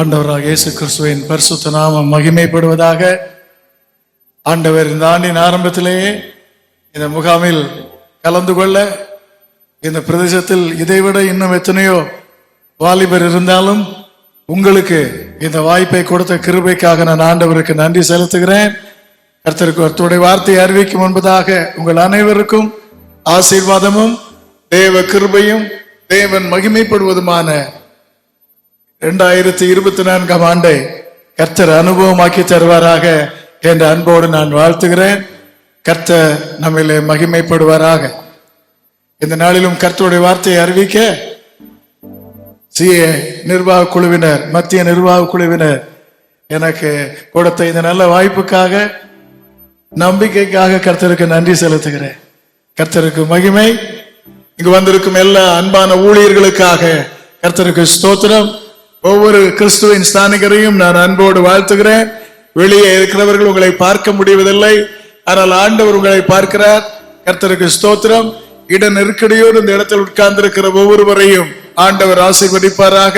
ஆண்டவராக இயேசு கிறிஸ்துவின் பரிசுத்த நாமம் மகிமைப்படுவதாக. ஆண்டவர் இந்த ஆண்டின் ஆரம்பத்திலேயே இந்த முகாமில் கலந்து கொள்ள இந்த பிரதேசத்தில் இதைவிட இன்னும் எத்தனையோ வாலிபர் இருந்தாலும் உங்களுக்கு இந்த வாய்ப்பை கொடுத்த கிருபைக்காக நான் ஆண்டவருக்கு நன்றி செலுத்துகிறேன். கர்த்தருக்கு ஒருத்தருடைய வார்த்தையை அறிவிக்கும் என்பதாக உங்கள் அனைவருக்கும் ஆசீர்வாதமும் தேவ கிருபையும் தேவன் மகிமைப்படுவதுமான 2024 ஆண்டை கர்த்தர் அனுபவமாக்கி தருவாராக என்ற அன்போடு நான் வாழ்த்துகிறேன். கர்த்தர் நம்மிலே மகிமைப்படுவாராக. இந்த நாளிலும் கர்த்தருடைய வார்த்தையை அறிவிக்க சிஏ நிர்வாக குழுவினர், மத்திய நிர்வாக குழுவினர் எனக்கு கொடுத்த இந்த நல்ல வாய்ப்புக்காக, நம்பிக்கைக்காக கர்த்தருக்கு நன்றி செலுத்துகிறேன். கர்த்தருக்கு மகிமை. இங்கு வந்திருக்கும் எல்லா அன்பான ஊழியர்களுக்காக கர்த்தருக்கு ஸ்தோத்திரம். ஒவ்வொரு கிறிஸ்துவின் ஸ்தானிகரையும் நான் அன்போடு வாழ்த்துகிறேன். வெளியே இருக்கிறவர்கள் உங்களை பார்க்க முடிவதில்லை, ஆனால் ஆண்டவர் உங்களை பார்க்கிறார். கர்த்தருக்கு ஸ்தோத்திரம். இட நெருக்கடியோடு இந்த இடத்தில் உட்கார்ந்திருக்கிற ஒவ்வொருவரையும் ஆண்டவர் ஆசீர்வதிப்பாராக.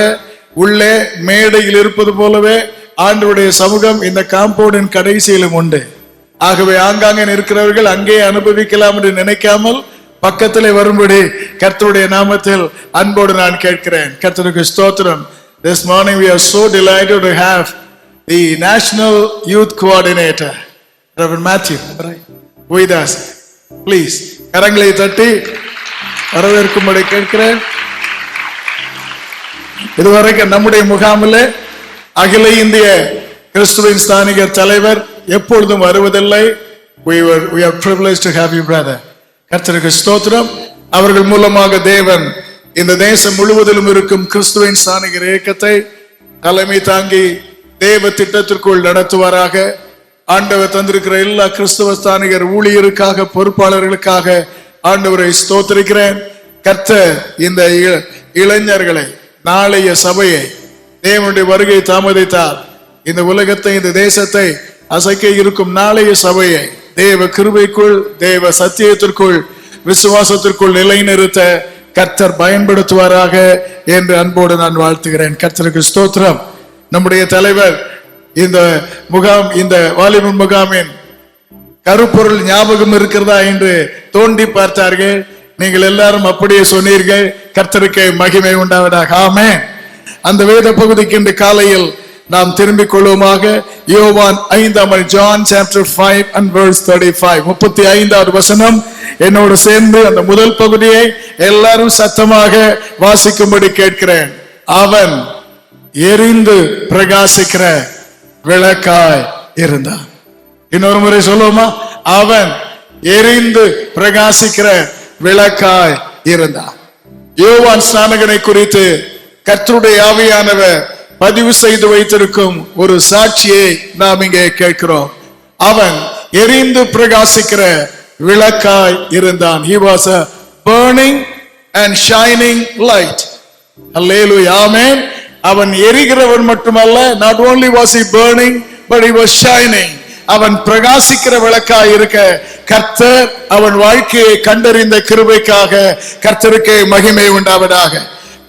உள்ளே மேடையில் இருப்பது போலவே ஆண்டவருடைய சமூகம் இந்த காம்பவுண்டின் கடைசியிலும் உண்டு. ஆகவே ஆங்காங்கே இருக்கிறவர்கள் அங்கே அனுபவிக்கலாம் என்று நினைக்காமல் பக்கத்திலே வரும்படி கர்த்தருடைய நாமத்தில் அன்போடு நான் கேட்கிறேன். கர்த்தருக்கு ஸ்தோத்திரம். This morning we are so delighted to have the National Youth Coordinator, Reverend Matthew, with us. Please, கரங்களை தட்டி வரவேற்கும்படி கேட்கிறேன். இதுவரைக்கும் நம்முடைய முகாமில் அகில இந்திய கிறிஸ்துவின் ஸ்தானிகர் தலைவர் எப்பொழுதும் வருவதில்லை. We are privileged to have you, brother. கர்த்தருக்கு ஸ்தோத்திரம். அவர்கள் மூலமாக தேவன் இந்த தேசம் முழுவதிலும் இருக்கும் கிறிஸ்துவின் ஸ்தானிகர் இயக்கத்தை தலைமை தாங்கி தேவ திட்டத்திற்குள் நடத்துவாராக. ஆண்டவர் தந்திருக்கிற எல்லா கிறிஸ்துவ ஸ்தானிகர் ஊழியருக்காக, பொறுப்பாளர்களுக்காக ஆண்டவரை ஸ்தோத்திரிக்கிறேன். கர்த்தர் இந்த இளைஞர்களை, நாளைய சபையை, தேவனுடைய வருகை தாமதித்தார் இந்த உலகத்தை, இந்த தேசத்தை அசைக்க இருக்கும் நாளைய சபையை தேவ கிருபைக்குள், தேவ சத்தியத்திற்குள், விசுவாசத்திற்குள் நிலைநிறுத்த கர்த்தர் பயன்படுத்துவாராக என்று அன்போடு நான் வாழ்த்துகிறேன். கர்த்தருக்கு ஸ்தோத்திரம். நம்முடைய தலைவர் இந்த முகாம், இந்த வாலிபன் முகாமின் கருப்பொருள் ஞாபகம் இருக்கிறதா என்று தோண்டி பார்த்தார்கள். நீங்கள் எல்லாரும் அப்படியே சொன்னீர்கள். கர்த்தருக்கு மகிமை உண்டாவதாக. ஆமென். அந்த வேத பகுதிக்கு இன்று காலையில் நாம் திரும்பிக் கொள்வோமாக. யோவான் 5 John chapter 5 and verse 35, 35வது வசனம். என்னோடு சேர்ந்து அந்த முதல் பகுதியை எல்லாரும் சத்தமாக வாசிக்கும்படி கேட்கிறேன். அவன் எரிந்து பிரகாசிக்கிற விளக்காய் இருந்தான். இன்னொரு முறை சொல்லுவோமா? அவன் எரிந்து பிரகாசிக்கிற விளக்காய் இருந்தான். யோவான் ஸ்நானகனை குறித்து கர்த்தருடைய ஆவியானவர் பதிவு செய்து வைத்திருக்கும் ஒரு சாட்சியை நாம் இங்கே கேட்கிறோம். அவன் எரிந்து பிரகாசிக்கிற விளக்காய் இருந்தான். He was a burning and shining light. Hallelujah. Amen. அவன் எரிகிறவன் மட்டுமல்ல, not only was he burning but he was shining. அவன் பிரகாசிக்கிற விளக்காய் இருக்க கர்த்தர் அவன் வாழ்க்கையை கண்டறிந்த கிருபைக்காக கர்த்தருக்கு மகிமை உண்டாவதாக.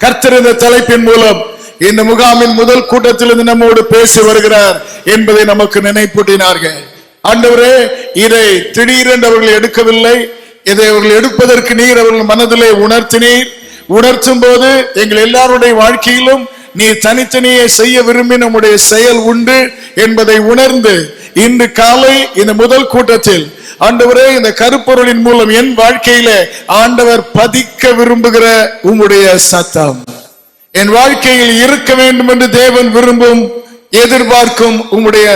கர்த்தர் இந்த தலைப்பின் மூலம் இந்த முகாமின் முதல் கூட்டத்திலிருந்து நம்மோடு பேசி வருகிறார் என்பதை நமக்கு நினைப்பூட்டினார்கள். ஆண்டவரே, இதை திடீரென்று அவர்கள் எடுக்கவில்லை. இதை அவர்கள் எடுப்பதற்கு நீர் அவர்கள் மனதிலே உணர்த்தினீர். உணர்த்தும் போது எங்கள் எல்லாருடைய வாழ்க்கையிலும் நீ தனித்தனியே செய்ய விரும்பி நம்முடைய செயல் உண்டு என்பதை உணர்ந்து இன்று காலை இந்த முதல் கூட்டத்தில் ஆண்டவரே, இந்த கருப்பொருளின் மூலம் என் வாழ்க்கையில ஆண்டவர் பதிக்க விரும்புகிற உம்முடைய சத்தம், என் வாழ்க்கையில் இருக்க வேண்டும் என்று தேவன் விரும்பும், எதிர்பார்க்கும் உம்முடைய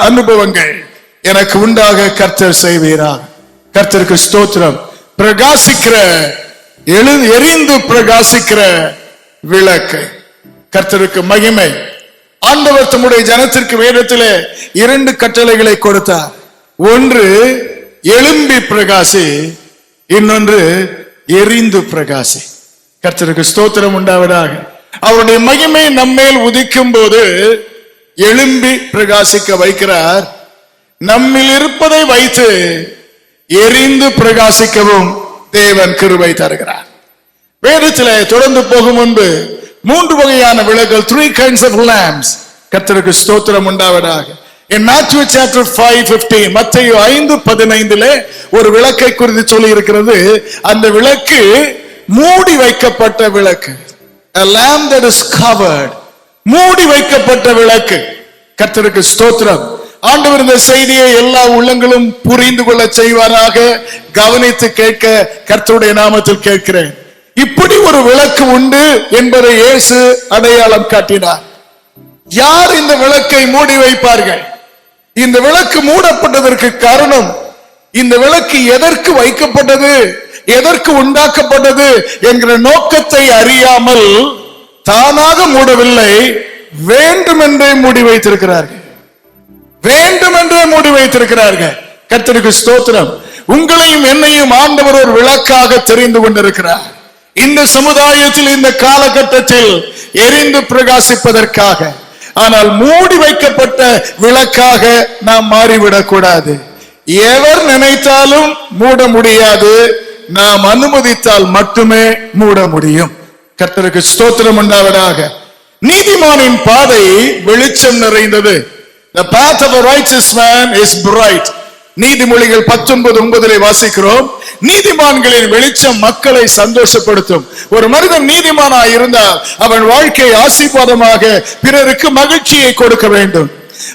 அனுபவங்கள் எனக்கு உண்டாக கர்த்தர் செய்வீரா. கர்த்தருக்கு ஸ்தோத்திரம். பிரகாசிக்கிற, எரிந்து பிரகாசிக்கிற விளக்கு. கர்த்தருக்கு மகிமை. ஆண்டவர் தம்முடைய ஜனத்திற்கு வேதத்திலே 2 கட்டளைகளை கொடுத்தார். ஒன்று எழும்பி பிரகாசி, இன்னொன்று எரிந்து பிரகாசி. கர்த்தருக்கு ஸ்தோத்திரம் உண்டாவதாக. அவருடைய மகிமை நம்மேல் உதிக்கும் போது எழும்பி பிரகாசிக்க வைக்கிறார். நம்மில் இருப்பதை வைத்து எரிந்து பிரகாசிக்கவும் தேவன் கிருபை தருகிறார். வேதத்திலே தொடர்ந்து போகும் முன்பு மூன்று வகையான விளக்குகள், 3 kinds of lamps. கர்த்தருக்கு ஸ்தோத்திரம் உண்டாவதாக. In Matthew chapter 5:15, மத்தேயு 5:15 ஒரு விளக்கை குறித்து சொல்லி இருக்கிறது. அந்த விளக்கு மூடி வைக்கப்பட்ட விளக்கு. A lamp that is covered. மூடி வைக்கப்பட்ட விளக்கு. கர்த்தருக்கு ஸ்தோத்திரம். ஆண்டவர் இந்த செய்தியை எல்லா உள்ளங்களும் புரிந்து கொள்ள செய்வாராக. கவனித்து கேட்க கர்த்தருடைய நாமத்தில் கேட்கிறேன். இப்படி ஒரு விளக்கு உண்டு என்பதை இயேசு அடையாளம் காட்டினார். யார் இந்த விளக்கை மூடி வைப்பார்கள்? இந்த விளக்கு மூடப்பட்டதற்கு காரணம், இந்த விளக்கு எதற்கு வைக்கப்பட்டது, எதற்கு உண்டாக்கப்பட்டது என்கிற நோக்கத்தை அறியாமல் தானாக மூடவில்லை, வேண்டுமென்றே மூடி வைத்திருக்கிறார்கள். வேண்டுமென்றே மூடி வைத்திருக்கிறார்கள். கர்த்தருக்கு ஸ்தோத்திரம். உங்களையும் என்னையும் ஆண்டவர் ஒரு விளக்காக தெரிந்து கொண்டிருக்கிறார். இந்த சமுதாயத்தில், இந்த காலகட்டத்தில் எரிந்து பிரகாசிப்பதற்காக. ஆனால் மூடி வைக்கப்பட்ட விளக்காக நாம் மாறிவிடக் கூடாது. எவர் நினைத்தாலும் மூட முடியாது, நாம் அனுமதித்தால் மட்டுமே மூட முடியும். கர்த்தருக்கு ஸ்தோத்திரம் உண்டாவதாக. நீதிமானின் பாதை வெளிச்சம் நிறைந்தது. The path of a righteous man is bright. நீதிமொழிகள் 19:9 வாசிக்கிறோம். நீதிமான்களின் வெளிச்சம் மக்களை சந்தோஷப்படுத்தும். ஒரு மனிதன் நீதிமானாய் இருந்தால் அவன் வாழ்க்கை ஆசீர்வாதமாக பிறருக்கு மகிழ்ச்சியை கொடுக்க வேண்டும்.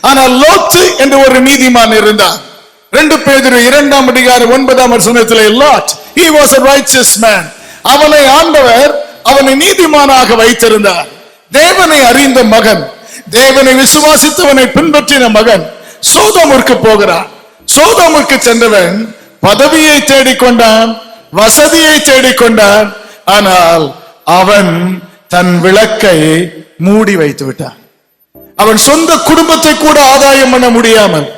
ஆனால் லோத்து என்று ஒரு நீதிமான் இருந்தார். 2 பேதுரு 2:9 lot, he was a righteous man. அவனை ஆண்டவர் அவனை நீதிமானாக வைத்திருந்தார். தேவனை அறிந்த மகன், தேவனை விசுவாசித்தவனை பின்பற்றின மகன் சோதோமிற்கு போகிறான். சோதோமிற்கு சென்றவன் பதவியை தேடிக்கொண்டான், வசதியை தேடிக்கொண்டான். ஆனால் அவன் தன் விளக்கை மூடி வைத்து விட்டான். அவன் சொந்த குடும்பத்தை கூட ஆதாயம் பண்ண முடியாமல்,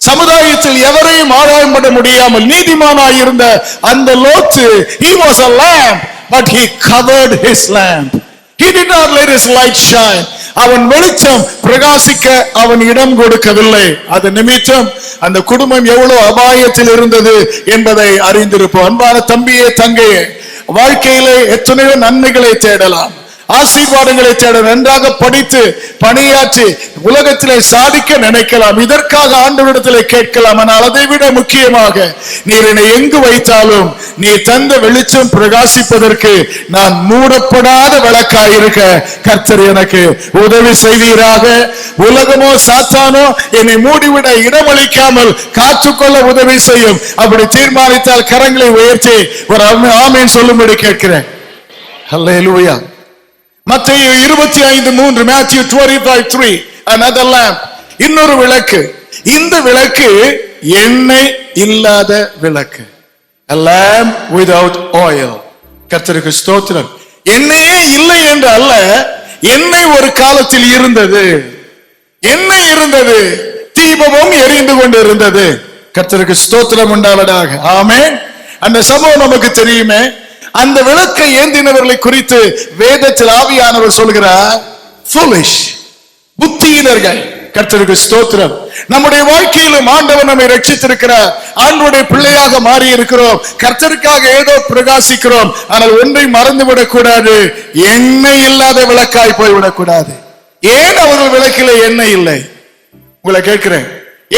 சமுதாயத்தில் எவரையும் ஆதாயம் பண்ண முடியாமல் நீதிமானாய் இருந்த அந்த லோத்து, he was a lamp but he covered his lamp. He did not let his light shine. அவன் வெளிச்சம் பிரகாசிக்க அவன் இடம் கொடுக்கவில்லை. அது நிமித்தம் அந்த குடும்பம் எவ்வளவு அபாயத்தில் இருந்தது என்பதை அறிந்திருப்போம். அன்பான தம்பியே, தங்கையே, வாழ்க்கையிலே எத்தனையோ நன்மைகளை தேடலாம், ஆசீர்வாதங்களை தேட நன்றாக படித்து பணியாற்றி உலகத்திலே சாதிக்க நினைக்கலாம். இதற்காக ஆண்டவரிடத்திலே கேட்கலாம். ஆனால் அதை விட முக்கியமாக, நீர் என்னை எங்கு வைத்தாலும் நீ தந்த வெளிச்சம் பிரகாசிப்பதற்கு நான் மூடப்படாத விளக்காயிருக்க கர்த்தர் எனக்கு உதவி செய்வீராக. உலகமோ சாத்தானோ என்னை மூடிவிட இடமளிக்காமல் காத்துக்கொள்ள உதவி செய்யும். அப்படி தீர்மானித்தால் கரங்களை உயர்த்தி ஒரு ஆமென் சொல்லும்படி கேட்கிறேன். ஹல்லேலூயா. மத்தேயு 25:3, Matthew 25:3, another lamp, இன்னொரு விளக்கு. இந்த விளக்கு எண்ணெய் இல்லாத விளக்கு. A lamp without oil. கர்த்தருக்கு ஸ்தோத்திரம். எண்ணெயே இல்லை என்று அல்ல, எண்ணெய் ஒரு காலத்தில் இருந்தது, எண்ணெய் இருந்தது, தீபமும் எரிந்து கொண்டு இருந்தது. கர்த்தருக்கு ஸ்தோத்திரம் உண்டாவதாக. ஆமென். அந்த சம்பவம் நமக்கு தெரியுமே. அந்த விளக்கை ஏந்தினவர்களை குறித்து வேதத்தில் ஆவியானவர் சொல்கிறார், foolish, புத்தியினர்கள். கர்த்தருக்கு ஸ்தோத்திரம். நம்முடைய வாழ்க்கையிலும் ஆண்டவர் நம்மை ரட்சித்திருக்கிறார். ஆண்டவருடைய பிள்ளையாக மாறி இருக்கிறோம். கர்த்தருக்காக ஏதோ பிரகாசிக்கிறோம். ஆனால் ஒன்றை மறந்துவிடக் கூடாது, எண்ணெய் இல்லாத விளக்காய் போய்விடக் கூடாது. ஏன் அவர்கள் விளக்கிலே எண்ணெய் இல்லை? உங்களை கேட்கிறேன்,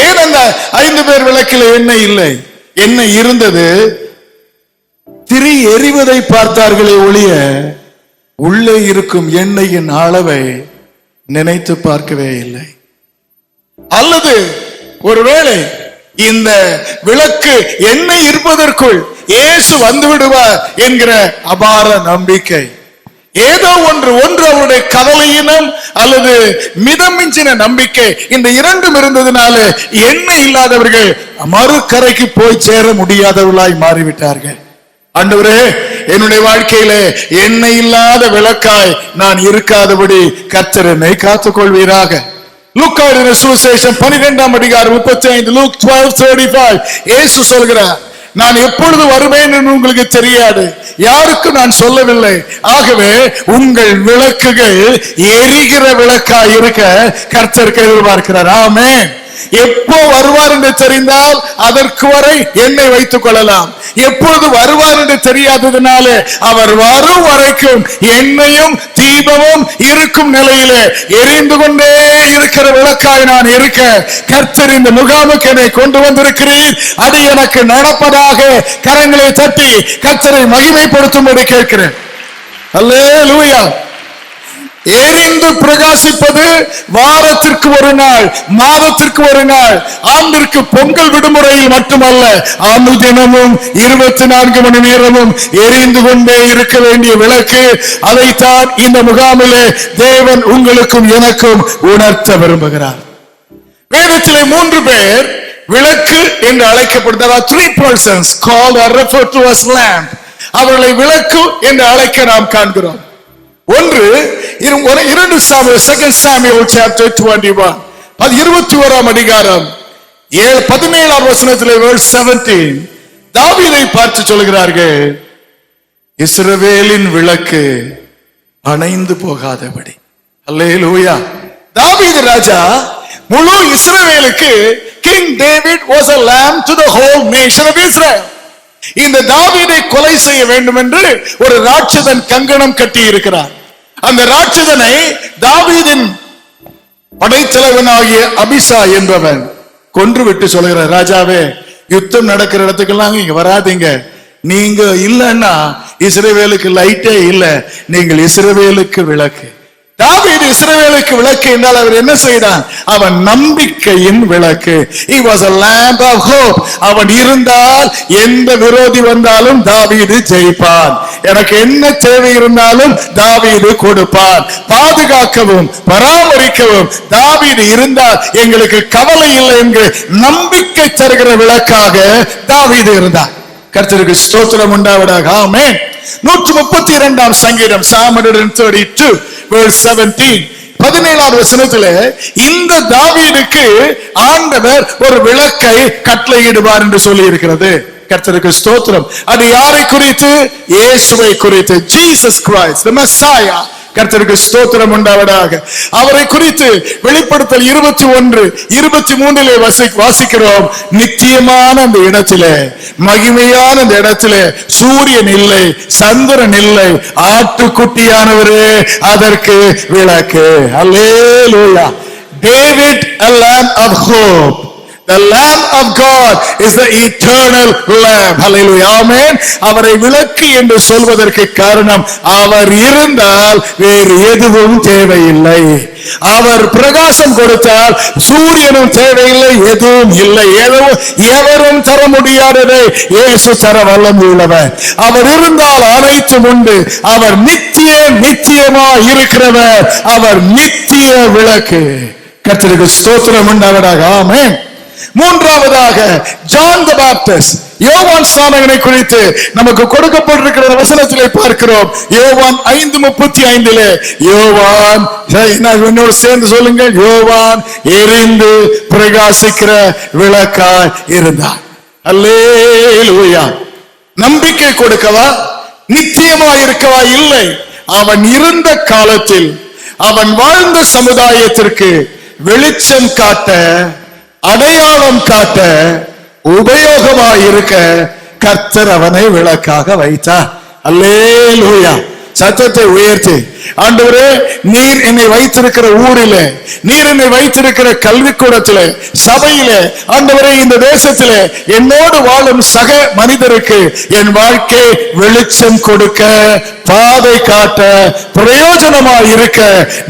ஏன் அந்த 5 பேர் விளக்கிலே எண்ணெய் இல்லை? எண்ணெய் இருந்தது, திரி எரிவதை பார்த்தார்களே ஒழிய உள்ளே இருக்கும் எண்ணெயின் அளவை நினைத்து பார்க்கவே இல்லை. அல்லது ஒருவேளை இந்த விளக்கு எண்ணெய் இருப்பதற்குள் இயேசு வந்து விடுவார் என்கிற அபார நம்பிக்கை, ஏதோ ஒன்று அவருடைய கவலையினம் அல்லது மிதமிஞ்சின நம்பிக்கை, இந்த இரண்டும் இருந்ததுனால எண்ணெய் இல்லாதவர்கள் மறுகரைக்கு போய் சேர முடியாதவர்களாய் மாறிவிட்டார்கள். ஆண்டவரே, என்னுடைய வாழ்க்கையிலே எண்ணெய் இல்லாத விளக்காய் நான் இருக்காதபடி கர்த்தர் என்னை காத்துக் கொள்வீராக. லூக்கா எழுதின சுவிசேஷம் 12:35, Luke 12:35, இயேசு சொல்கிறார், நான் எப்பொழுது வருவேன் என்று உங்களுக்கு தெரியாது, யாருக்கும் நான் சொல்லவில்லை. ஆகவே உங்கள் விளக்குகள் எரிகிற விளக்காய் இருக்க கர்த்தர் எதிர்பார்க்கிறார். ஆமென். எப்போ வருவார் என்று தெரிந்தால் அதற்கு வரை எண்ணெய் வைத்துக் கொள்ளலாம். எப்பொழுது வருவார் என்று தெரியாததுனால அவர் வரும் வரைக்கும் எண்ணெயும் தீபமும் இருக்கும் நிலையிலே எரிந்து கொண்டே இருக்கிற விளக்காய் நான் இருக்க கர்த்தர் இந்த முகாமுக்கு என்னை கொண்டு வந்திருக்கிறீர். அது எனக்கு நடப்பதாக கரங்களை தட்டி கர்த்தரை மகிமைப்படுத்தும்படி கேட்கிறேன். அல்லேலூயா. எரிந்து பிரகாசிப்பது வாரத்திற்கு ஒரு நாள், மாதத்திற்கு ஒரு நாள், ஆண்டிற்கு பொங்கல் விடுமுறையில் மட்டுமல்ல, அனுதினமும் 24 மணி நேரமும் எரிந்து கொண்டே இருக்க வேண்டிய விளக்கு. அதைத்தான் இந்த முகாமிலே தேவன் உங்களுக்கும் எனக்கும் உணர்த்த விரும்புகிறார். வேதத்திலே 3 பேர் விளக்கு என்று அழைக்கப்படுகிறார். 3 persons called or referred to as lamp. அவர்களை விளக்கு என்று அழைக்க நாம் காண்கிறோம். ஒன்று 2 சாமுவேல் 2 Samuel chapter 21 21ஆம் அதிகாரம் 17ஆம் வசனத்திலே verse 17 தாவீதை பார்த்து சொல்கிறார்கள், இஸ்ரவேலின் விளக்கு அணைந்து போகாதபடி. அல்லேலூயா. தாவீது ராஜா முழு இஸ்ரவேலுக்கு King David was a lamb to the whole nation of Israel. இந்த தாவீதை கொலை செய்ய வேண்டும் என்று ஒரு ராட்சதன் கங்கணம் கட்டி இருக்கிறார். அந்த ராட்சதனை தாவீதின் படைத்தலைவனாகிய அபிசா என்பவன் கொன்றுவிட்டு சொல்கிறார், ராஜாவே, யுத்தம் நடக்கிற இடத்துக்கெல்லாம் இங்க வராதீங்க. நீங்க இல்லன்னா இஸ்ரவேலுக்கு லைட்டே இல்ல, நீங்கள் இஸ்ரவேலுக்கு விளக்கு. தாவீது இஸ்ரவேலுக்கு விளக்கு என்றால் அவர் என்ன செய்தான்? அவன் நம்பிக்கையின் விளக்கு. He was a lamp of hope. அவன் இருந்தால் எந்த விரோதி வந்தாலும் தாவீது ஜெயிப்பான். எனக்கு என்ன தேவை இருந்தாலும் தாவீது கொடுப்பான். பாதுகாக்கவும் பராமரிக்கவும் தாவீது இருந்தால் எங்களுக்கு கவலை இல்லை என்று நம்பிக்கை தருகிற விளக்காக தாவீது இருந்தார். கர்த்தருக்கு ஸ்தோத்திரம் உண்டாவதாக. ஆமென். 132ஆம் சங்கீதம் Psalm 132 verse 17 17ஆம் வசனத்திலே இந்த தாவீதுக்கு ஆண்டவர் ஒரு விளக்கை கட்டளையிடுவார் என்று சொல்லி இருக்கிறது. கர்த்தருக்கு ஸ்தோத்திரம். அது யாரை குறித்து? இயேசுவை குறித்து. Jesus Christ, the Messiah. கர்த்தருக்கு ஸ்தோத்திரம் உண்டாவதாக. அவரை குறித்து வெளிப்படுத்தல் 21:23 வாசிக்கிறோம். நித்தியமான அந்த இடத்திலே, மகிமையான அந்த இடத்திலே சூரியன் இல்லை, சந்திரன் இல்லை, ஆட்டுக்குட்டியானவரே அதற்கு விளக்கு. அல்லேலூயா. David, a lamp of hope. The Lamb of God is the eternal Lamb. Hallelujah. Amen. அவரை விளக்கு என்று சொல்வதற்கு காரணம், அவர் இருந்தால் வேறு எதுவும் தேவையில்லை. அவர் பிரகாசம் கொடுத்தால் சூரியனும் தேவையில்லை, எதுவும் இல்லை. எவரும் தர முடியாததை இயேசு தர வல்லமை உள்ளவர். அவர் இருந்தால் அனைத்தும் உண்டு. அவர் நித்தியமா இருக்கிறவர். அவர் நித்திய விளக்கு. கர்த்தருக்கு ஸ்தோத்திரம் உண்டாவதாக. ஆமென். மூன்றாவதாக ஜான் தி பாப்டிஸ்ட், யோவான் ஸ்நானகனை குறித்து நமக்கு கொடுக்கப்பட்டிருக்கிற வசனத்திலே பார்க்கிறோம். யோவான் 5:35 யோவான், என்னோடு சேர்ந்து சொல்லுங்க, யோவான் எரிந்து பிரகாசிக்கிற விளக்காய் இருந்தார். அல்லேலூயா. நம்பிக்கை கொடுக்கவா, நித்தியமா இருக்கவா? இல்லை. அவன் இருந்த காலத்தில், அவன் வாழ்ந்த சமுதாயத்திற்கு வெளிச்சம் காட்ட, அடையாளம் காட்ட, உபயோகமாயிருக்க கர்த்தர் அவனை விளக்காக வைத்தார். அல்லேலூயா. சத்தத்தை உயர்த்தி, ஆண்டவரே, நீர் என்னை வைத்திருக்கிற ஊரிலே, நீர் என்னை வைத்திருக்கிற கல்விக்கூடத்திலே, சபையிலே, ஆண்டவரே, இந்த தேசத்திலே என்னோடு வாழும் சக மனிதருக்கு என் வாழ்க்கை வெளிச்சம் கொடுக்க, பாதை காட்ட, பிரயோஜனமாய் இருக்க,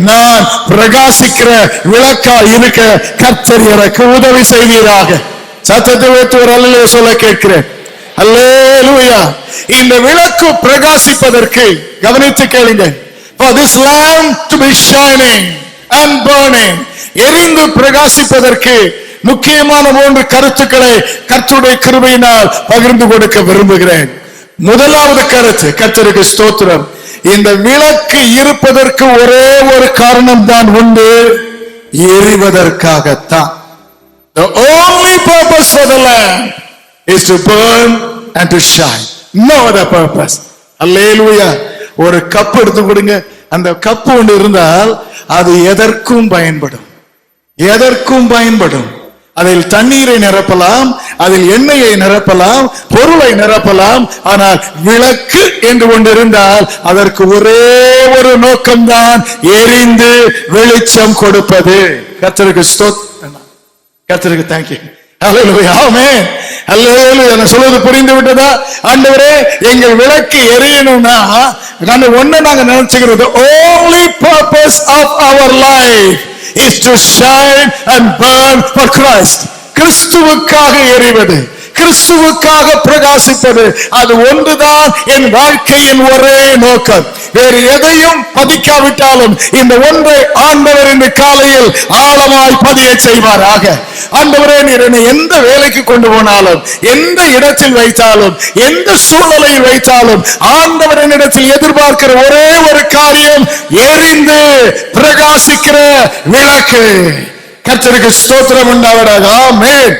நான் பிரகாசிக்கிற விளக்காய் இருக்க கர்த்தர் எனக்கு உதவி செய்வீராக. சத்தத்தை வைத்து ஒரு அல்லேலூயா சொல்ல கேட்கிறேன். அல்லேலூயா. இந்த விளக்கு பிரகாசிப்பதற்கு, கவனித்து கேளுங்க, for this lamp to be shining and burning, எரிந்து பிரகாசிப்பதற்கு முக்கியமான 3 கருத்துக்களை கர்த்தருடைய கிருபையினால் பகிர்ந்து கொடுக்க விரும்புகிறேன். முதலாவது கருத்து, கர்த்தருக்கு ஸ்தோத்திரம், இந்த விளக்கு இருப்பதற்கு ஒரே ஒரு காரணம் தான் உண்டு, எரிவதற்காகத்தான். The only purpose for the lamp is to burn and to shine. No other purpose. Hallelujah. ஒரு கப் எடுத்து கொடுங்க, அந்த கப் ஒன்று இருந்தால் அது எதற்கும் பயன்படும், எதற்கும் பயன்படும். அதில் தண்ணீரை நிரப்பலாம், அதில் எண்ணெயை நிரப்பலாம், பொருளை நிரப்பலாம். ஆனால் விளக்கு என்று ஒன்று இருந்தால் அதற்கு ஒரே ஒரு நோக்கம்தான், எரிந்து வெளிச்சம் கொடுப்பது. கர்த்தருக்கு ஸ்தோத்திரம், கர்த்தருக்கு தேங்க்யூ. அல்லேலூயா, ஆமென், அல்லேலூயா. நான் சொல்வது புரிந்து விட்டதா? ஆண்டவரே, எங்கள் விளக்கு எரியணும்னா நாங்க நினைச்சுக்கிறது, only purpose of our life is to shine and burn for Christ. கிறிஸ்துவுக்காக எரிவது, கிறிஸ்துவுக்காக பிரகாசிப்பது, அது ஒன்றுதான் என் வாழ்க்கையின் ஒரே நோக்கம். வேறு எதையும் பதிக்காவிட்டாலும் இந்த ஒன்றை ஆண்டவர் இந்த காலையில் ஆழமாய் பதிய செய்வாராக. ஆண்டவரே, நீர் என்னை எந்த வேலைக்கு கொண்டு போனாலும், எந்த இடத்தில் வைத்தாலும், எந்த சூழ்நிலையில் வைத்தாலும், ஆண்டவர் என்னிடத்தில் எதிர்பார்க்கிற ஒரே ஒரு காரியம், எரிந்து பிரகாசிக்கிற விளக்கு. கர்த்தருக்கு ஸ்தோத்திரம் உண்டாவதாக. ஆமென்,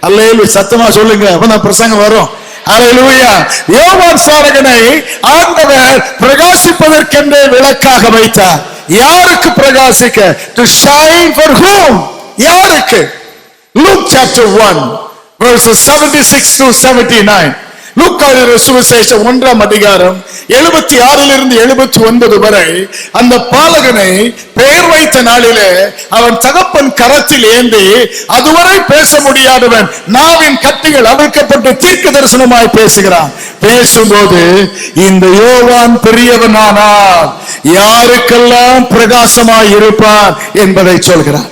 அல்லேலூயா. சத்தமா சொல்லுங்க, அப்பதான் பிரசங்கம் வரும். அல்லேலூயா. யோவான் சாரகனை ஆண்டவர் பிரகாசிப்பதற்கென்றே விளக்காக வைத்தார். யாருக்கு பிரகாசிக்க? To shine for whom? யாருக்கு? Luke chapter 1 verses 76 to 79. லூக்காவின் சுவிசேஷம் 1ஆம் அதிகாரம் 76 79 வரை அந்த பாலகனை பெயர் வைத்த நாளிலே அவன் தகப்பன் கரத்தில் ஏந்தி அதுவரை பேச முடியாதவன் நாவின் கட்டிகள் அவிழ்க்கப்பட்டு தீர்க்க தரிசனமாய் பேசுகிறான். பேசும்போது இந்த யோவான் பெரியவனானால் யாருக்கெல்லாம் பிரகாசமாய் இருப்பான் என்பதை சொல்கிறான்.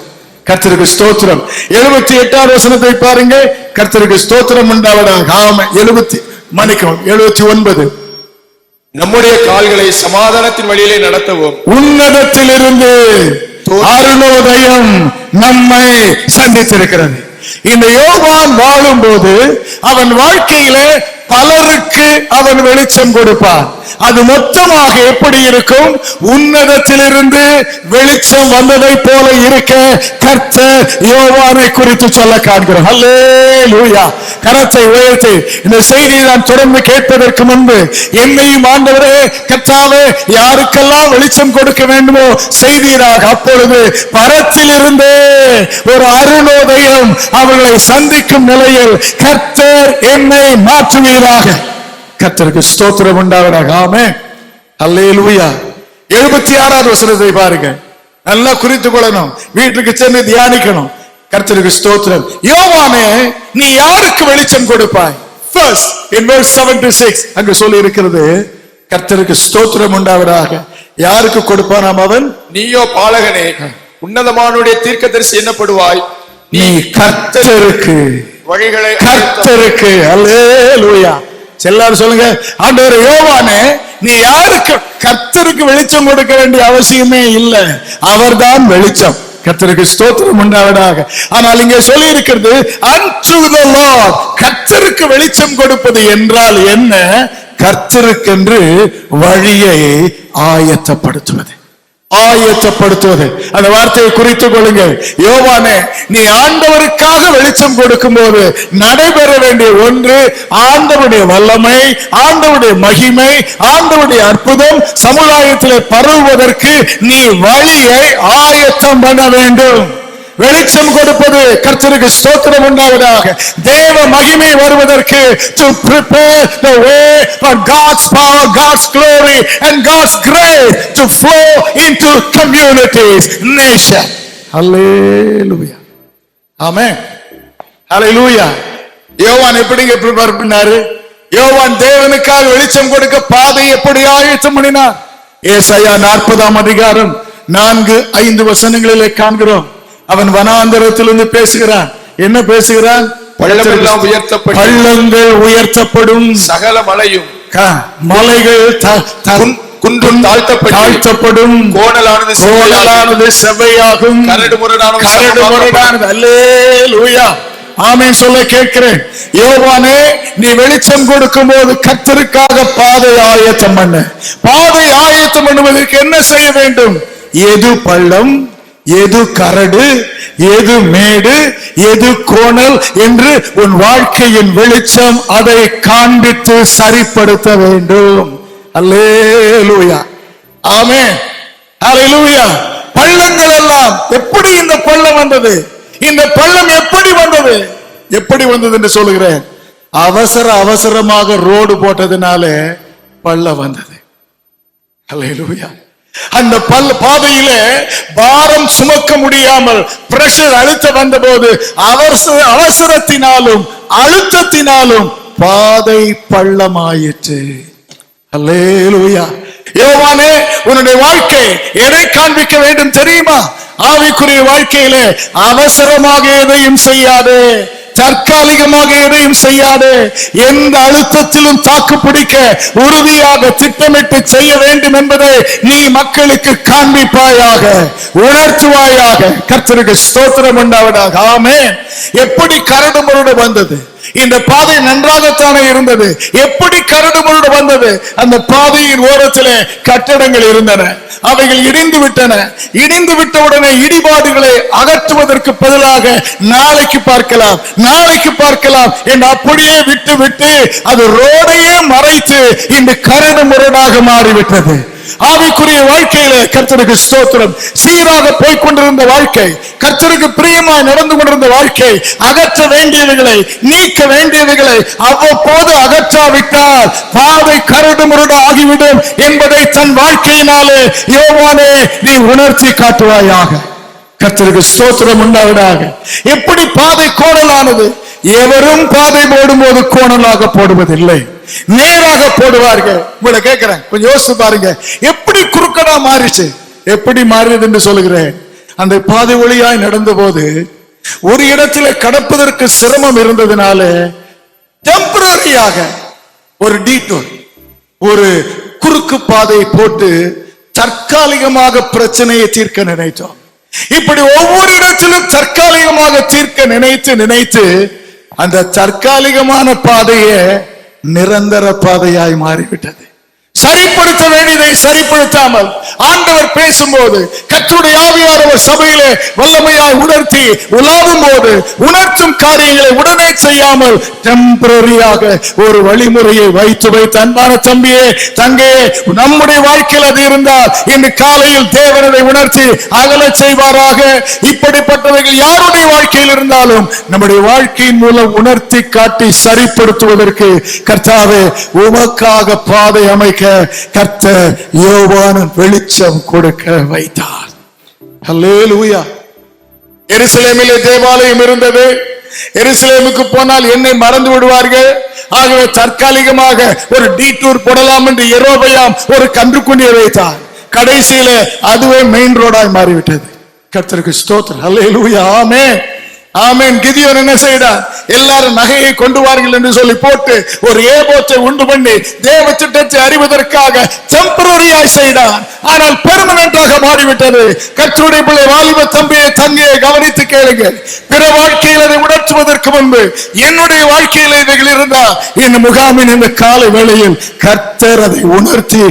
கர்த்தருக்கு ஸ்தோத்திரம். 78ஆம் வசனத்தை பாருங்க. கர்த்தருக்கு ஸ்தோத்திரம் உண்டாவதாக. 79. நம்முடைய கால்களை சமாதானத்தின் வழியிலே நடத்தவும் உன்னதத்திலிருந்து அருணோதயம் நம்மை சந்தித்திருக்கிறது. இந்த யோவான் வாழும்போது அவன் வாழ்க்கையிலே பலருக்கு அவன் வெளிச்சம் கொடுப்பான். அது மொத்தமாக எப்படி இருக்கும்? உன்னதத்திலிருந்து வெளிச்சம் வந்ததை போல இருக்க கர்த்தர் யோவானை குறித்து சொல்ல காண்கிறோம். அல்லேலூயா. கரத்தை உயர்த்தி இந்த செய்தியை நான் தொடர்ந்து கேட்பதற்கு முன்பு என்னையும் ஆண்டவரே கர்த்தாவே யாருக்கெல்லாம் வெளிச்சம் கொடுக்க வேண்டுமோ செய்தீராக. அப்பொழுது பரத்திலிருந்தே ஒரு அருணோதயம் அவர்களை சந்திக்கும் நிலையில் கர்த்தர் என்னை மாற்றுவீராக. கர்த்தருக்கு ஸ்தோத்திரம் உண்டாவதாக. ஆமென், அல்லேலூயா. 76ஆவது வசனத்தை பாருங்க. நல்லா குறித்துக் கொள்ளணும், வீட்டுக்கு சென்று தியானிக்கணும். கர்த்தருக்கு ஸ்தோத்திரம். யோவானே, நீ யாருக்கு வெளிச்சம் கொடுப்பாய்? First in verse 76 அங்கு சொல்லி இருக்கிறது. கர்த்தருக்கு ஸ்தோத்திரம் உண்டாவதாக. யாருக்கு கொடுப்பானாம் அவன்? நீயோ பாலகனே, உன்னதமானுடைய தீர்க்கதரிசி என்னப்படுவாய். நீ கர்த்தருக்கு வழிகளை கர்த்தருக்கு. அல்லேலூயா. எல்லாரும் சொல்லுங்க, ஆண்டவரே, யோவானே, நீ யாருக்கு? கர்த்தருக்கு வெளிச்சம் கொடுக்க வேண்டிய அவசியமே இல்லை, அவர்தான் வெளிச்சம். கர்த்தருக்கு ஸ்தோத்திரம் உண்டாவதாக. ஆனால் இங்கே சொல்லி இருக்கிறது unto the Lord. கர்த்தருக்கு வெளிச்சம் கொடுப்பது என்றால் என்ன? கர்த்தருக்கென்று வழியை ஆயத்தப்படுத்துவது. ஆயத்தப்படுத்துவது. அந்த வார்த்தையை குறித்துக் கொள்ளுங்க. யோவானே, நீ ஆண்டவருக்காக வெளிச்சம் கொடுக்கும் போது நடைபெற வேண்டிய ஒன்று, ஆண்டவருடைய வல்லமை, ஆண்டவருடைய மகிமை, ஆண்டவருடைய அற்புதம் சமுதாயத்திலே பரவுவதற்கு நீ வழியை ஆயத்தம் பண்ண வேண்டும். வெளிச்சம் கொடுப்பது. கர்த்தருக்கு ஸ்தோத்திரம் உண்டாவதாக. தேவ மகிமை வருவதற்கு to prepare the way for God's power, God's glory and God's grace to flow into communities, nation. Hallelujah. Amen. Hallelujah. யோவான் எப்படிங்க prepare பண்ணாரு? யோவான் தேவனுக்காக வெளிச்சம் கொடுக்க பாதை எப்படி ஆயத்தம் பண்ணினார்? ஏசாயா 40ஆம் அதிகாரம் 4-5 வசனங்களிலே காண்கிறோம். அவன் வனாந்தரத்திலிருந்து பேசுகிறான். என்ன பேசுகிறான்? பள்ளமெல்லாம் உயர்த்தப்படும், பள்ளங்கள் உயர்த்தப்படும், சகல மலையும் மலைகள் குன்றும் தாழ்த்தப்படும், கோணலானது செவ்வையாகும், கரடுமுரடானது. அல்லேலூயா. ஆமென் சொல்ல கேட்கிறேன். யோவானே, நீ வெளிச்சம் கொடுக்கும் போது கர்த்தருக்காக பாதை ஆயத்தம் பண்ண. பாதை ஆயத்தம் பண்ணுவதற்கு என்ன செய்ய வேண்டும்? எது பள்ளம், எது கரடு, எது மேடு, எது கோணல் என்று உன் வாழ்க்கையின் வெளிச்சம் அதை காண்பித்து சரிப்படுத்த வேண்டும். அல்லேலூயா. ஆமென், அல்லேலூயா. பள்ளங்கள் எல்லாம் எப்படி இந்த பள்ளம் வந்தது? இந்த பள்ளம் எப்படி வந்தது? எப்படி வந்தது என்று சொல்லுகிறேன். அவசரமாக ரோடு போட்டதுனால பள்ளம் வந்தது. அல்லேலூயா. அந்த பாதையில பாரம் சுமக்க முடியாமல் பிரஷர் அழுத்த வந்த போது அவசரத்தினாலும் அழுத்தத்தினாலும் பாதை பள்ளமாயிற்று. அல்லேலூயா. யோவானே, உன்னுடைய வாழ்க்கை எதை காண்பிக்க வேண்டும் தெரியுமா? ஆவிக்குரிய வாழ்க்கையிலே அவசரமாக எதையும் செய்யாதே, தற்காலிகமாக எதையும் செய்யாதே. எந்த அழுத்தத்திலும் தாக்கு பிடிக்க உறுதியாக திட்டமிட்டு செய்ய வேண்டும் என்பதை நீ மக்களுக்கு காண்பிப்பாயாக, உணர்த்துவாயாக. கர்த்தருக்கு ஸ்தோத்திரம் உண்டாவதாக. ஆமென். எப்படி கரடு முரடு வந்தது? இந்த பாதை நன்றாகத்தானே இருந்தது. எப்படி கரடு முரடு வந்தது? அந்த பாதையின் ஓரத்திலே கட்டடங்கள் இருந்தன, அவைகள் இடிந்து விட்டன. இடிந்து விட்ட உடனே இடிபாடுகளை அகற்றுவதற்கு பதிலாக நாளைக்கு பார்க்கலாம் என்று அப்படியே விட்டு அது ரோடையே மறைத்து இந்த கரடு முரடாக மாறிவிட்டது. ஆவிக்குரிய வாழ்க்கையில கர்த்தருக்கு ஸ்தோத்திரம். சீராக போய்கொண்டிருந்த வாழ்க்கை, கர்த்தருக்கு பிரியமாய் நடந்து கொண்டிருந்த வாழ்க்கை, அகற்ற வேண்டியவைகளை நீக்க வேண்டியவைகளை அவ்வப்போது அகற்றாவிட்டால் பாதை கரடு முரடு ஆகிவிடும் என்பதை தன் வாழ்க்கையினாலே யோவானே நீ உணர்த்தி காட்டுவாயாக. கர்த்தருக்கு ஸ்தோத்திரம் உண்டாவதாக. எப்படி பாதை கோணலானது? எவரும் பாதை போடும்போது கோணலாக போடுவதில்லை, நேராக போடுவார்கள். உங்களை கேட்கிறேன், கொஞ்சம் யோசிச்சு பாருங்க. எப்படி குறுக்கடா மாறிச்சு? எப்படி மாறியது என்று சொல்லுகிறேன். அந்த பாதை வழியாய் நடந்த போது ஒரு இடத்துல கடப்பதற்கு சிரமம் இருந்ததுனால டெம்பரரியாக ஒரு டீட்டோர், ஒரு குறுக்கு பாதை போட்டு தற்காலிகமாக பிரச்சனையை தீர்க்க நினைத்தோம். இப்படி ஒவ்வொரு இடத்திலும் தற்காலிகமாக தீர்க்க நினைத்து அந்த தற்காலிகமான பாதையை நிரந்தர பாதையாய் மாறிவிட்டது. சரிப்படுத்த வேண்டியதை சரிப்படுத்தாமல் ஆண்டவர் பேசும்போது, கர்த்தருடைய ஆவியானவர் சபையிலே வல்லமையாய் உணர்த்தி உலாவும் போது உணர்த்தும் காரியங்களை உடனே செய்யாமல் டெம்பரரியாக ஒரு வழிமுறையை வைத்து அன்பான தம்பியே, தங்கையே, நம்முடைய வாழ்க்கையில் அது இருந்தால் இன்று காலையில் தேவனை உணர்த்தி அகலச் செய்வாராக. இப்படிப்பட்டவைகள் யாருடைய வாழ்க்கையில் இருந்தாலும் நம்முடைய வாழ்க்கையின் மூலம் உணர்த்தி காட்டி சரிப்படுத்துவதற்கு கர்த்தாவே உமக்காக பாதை அமைக்க கர்த்தர் யோவானுக்கு வெளிச்சம் கொடுக்க வைத்தார். அல்லேலூயா. எருசலேமிலே தேவாலயம் இருந்தது. எருசலேமுக்கு போனால் என்னை மறந்து விடுவார்கள், ஆகவே தற்காலிகமாக ஒரு டீட்டூர் போடலாம் என்று யெரொபெயாம் ஒரு கன்றுக்குண்டியை வைத்தார். கடைசியில அதுவே மெயின் ரோடாய் மாறிவிட்டது. கர்த்தருக்கு ஸ்தோத்திரம். அல்லேலூயா. ஆமென். ஆமென். கிதியோன் என்ன செய்தார்? எல்லாரும் நகையை கொண்டு வாருங்கள் என்று சொல்லி போட்டு ஒரு ஏபோத்தை உண்டு பண்ணி தேவ திட்டத்தை அறிவதற்காக டெம்பரரியாய் செய்தார். ஆனால் பெர்மனன்ட்டாக மாறிவிட்டது. கர்த்தருடைய பிள்ளை, வாலிப தம்பியை தங்கையை கவனித்து கேளுங்கள். பிற வாழ்க்கையில் அதை உணர்த்துவதற்கு முன்பு என்னுடைய வாழ்க்கையில் இவைகள் இருந்தால் என் முகாமின் இந்த காலை வேளையில் கர்த்தர் அதை உணர்த்தி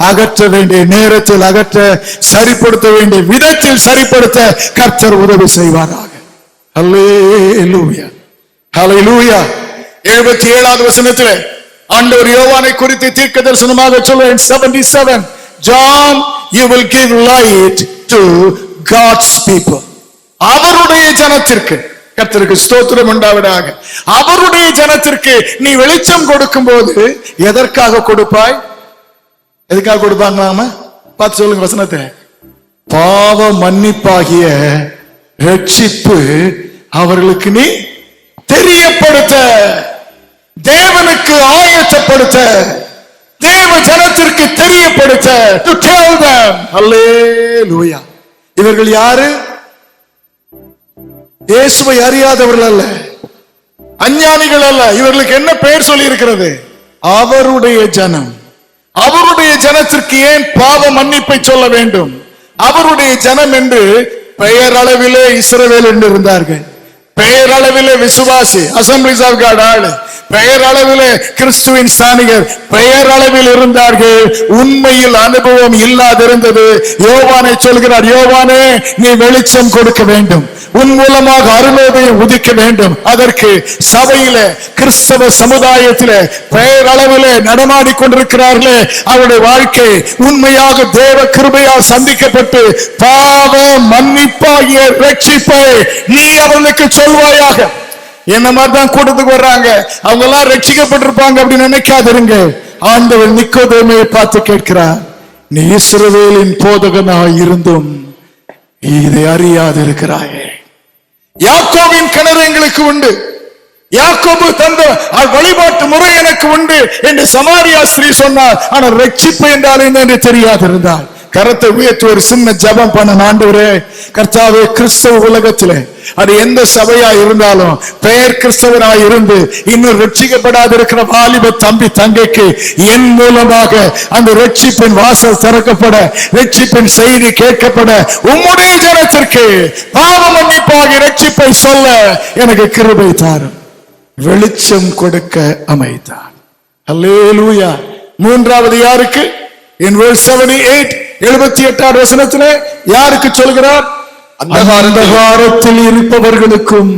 அகற்ற வேண்டிய நேரத்தில் அகற்ற, சரிப்படுத்த வேண்டிய விதத்தில் சரிப்படுத்த கர்த்தர் உதவி செய்வாராக. அல்லேலூயா. ஹல்லேலூயா. 77வது வசனத்திலே ஆண்டவர் யோவானை குறித்து தீர்க்க தரிசனமாக சொல்றார். 77, John, you will give light to God's people. அவருடைய ஜனத்திற்கு, கர்த்தருக்கு ஸ்தோத்திரம் உண்டாவதாக, அவருடைய ஜனத்திற்கு நீ வெளிச்சம் கொடுக்கும் போது எதற்காக கொடுப்பாய்? எதுக்காக கொடுப்பாங்களாம? பார்த்து சொல்லுங்க வசனத்தை. பாவ மன்னிப்பாகிய ரட்சிப்பு அவர்களுக்கு நீ தெரியப்படுத்த, தேவனுக்கு ஆயத்தப்படுத்த, தேவ ஜனத்திற்கு தெரியப்படுத்த, to tell them. அல்லேலூயா. இவர்கள் யாரு? இயேசுவை அறியாதவர்கள் அல்ல, அஞ்ஞானிகள் அல்ல. இவர்களுக்கு என்ன பெயர் சொல்லி இருக்கிறது? அவருடைய ஜனம். அவருடைய ஜனத்திற்கு ஏன் பாவ மன்னிப்பை சொல்ல வேண்டும்? அவருடைய ஜனம் என்று பெயரளவிலே இஸ்ரவேல் என்று இருந்தார்கள். பெயரளவில் பெயரளவிலே விசுவாசி, அசம்பிளிஸ் ஆஃப் காட் ஆளு, பெயரளவிலே கிறிஸ்துவின் ஸ்தானிகர் பெயரளவில் இருந்தார்கள், உண்மையில் அனுபவம் இல்லாதிருந்தது. யோவானை சொல்கிறார், யோவானே நீ வெளிச்சம் கொடுக்க வேண்டும், உன் மூலமாக அருளோதயம் உதிக்க வேண்டும். அதற்கு சபையிலே கிறிஸ்தவ சமுதாயத்திலே பெயரளவிலே நடமாடி கொண்டிருக்கிறார்களே, அவருடைய வாழ்க்கை உண்மையாக தேவ கிருபையால் சந்திக்கப்பட்டு பாவ மன்னிப்பாகிய ரட்சிப்பை நீ அவர்களுக்கு சொல்வாயாக. என்ன மாதிரிதான் கூட்டத்துக்கு வர்றாங்க, அவங்க எல்லாம் ரட்சிக்கப்பட்டிருப்பாங்க அப்படின்னு நினைக்காதிருங்க. ஆண்டவர் நிக்கோதேமையை பார்த்து கேட்கிறார், நீ இஸ்ரவேலின் போதகனாய் இருந்தும் இதை அறியாது இருக்கிறாயே. யாக்கோபின் கிணறு எங்களுக்கு உண்டு, யாக்கோபு தந்த வழிபாட்டு முறை எனக்கு உண்டு என்று சமாரியா ஸ்திரீ சொன்னார். ஆனால் ரட்சிப்பு என்றால் என்ன என்று தெரியாதிருந்தார். கரத்தை உயர்த்தி ஒரு சின்ன ஜபம் பண்ண, ஆண்டவரே கர்த்தாவே, கிறிஸ்தவ உலகத்திலே அது எந்த சபையா இருந்தாலும் பெயர் கிறிஸ்தவராய் இருந்து இன்னும் ரட்சிக்கப்படாத இருக்கிற வாலிப தம்பி தங்கைக்கு என் மூலமாக அந்த ரட்சிப்பின் வாசல் திறக்கப்பட, ரட்சிப்பின் செய்தி கேட்கப்பட, உம்முடைய ஜனத்திற்கு பாவ மன்னிப்பாக ரட்சிப்பை சொல்ல எனக்கு கிருபை தாரும், வெளிச்சம் கொடுக்க அமைத்தார். அல்லேலூயா. மூன்றாவது யாருக்கு? In verse 78, 78வது வசனத்திலே யாருக்கு சொல்கிறார்? அந்தகாரத்தில் இருப்பவர்களுக்கும்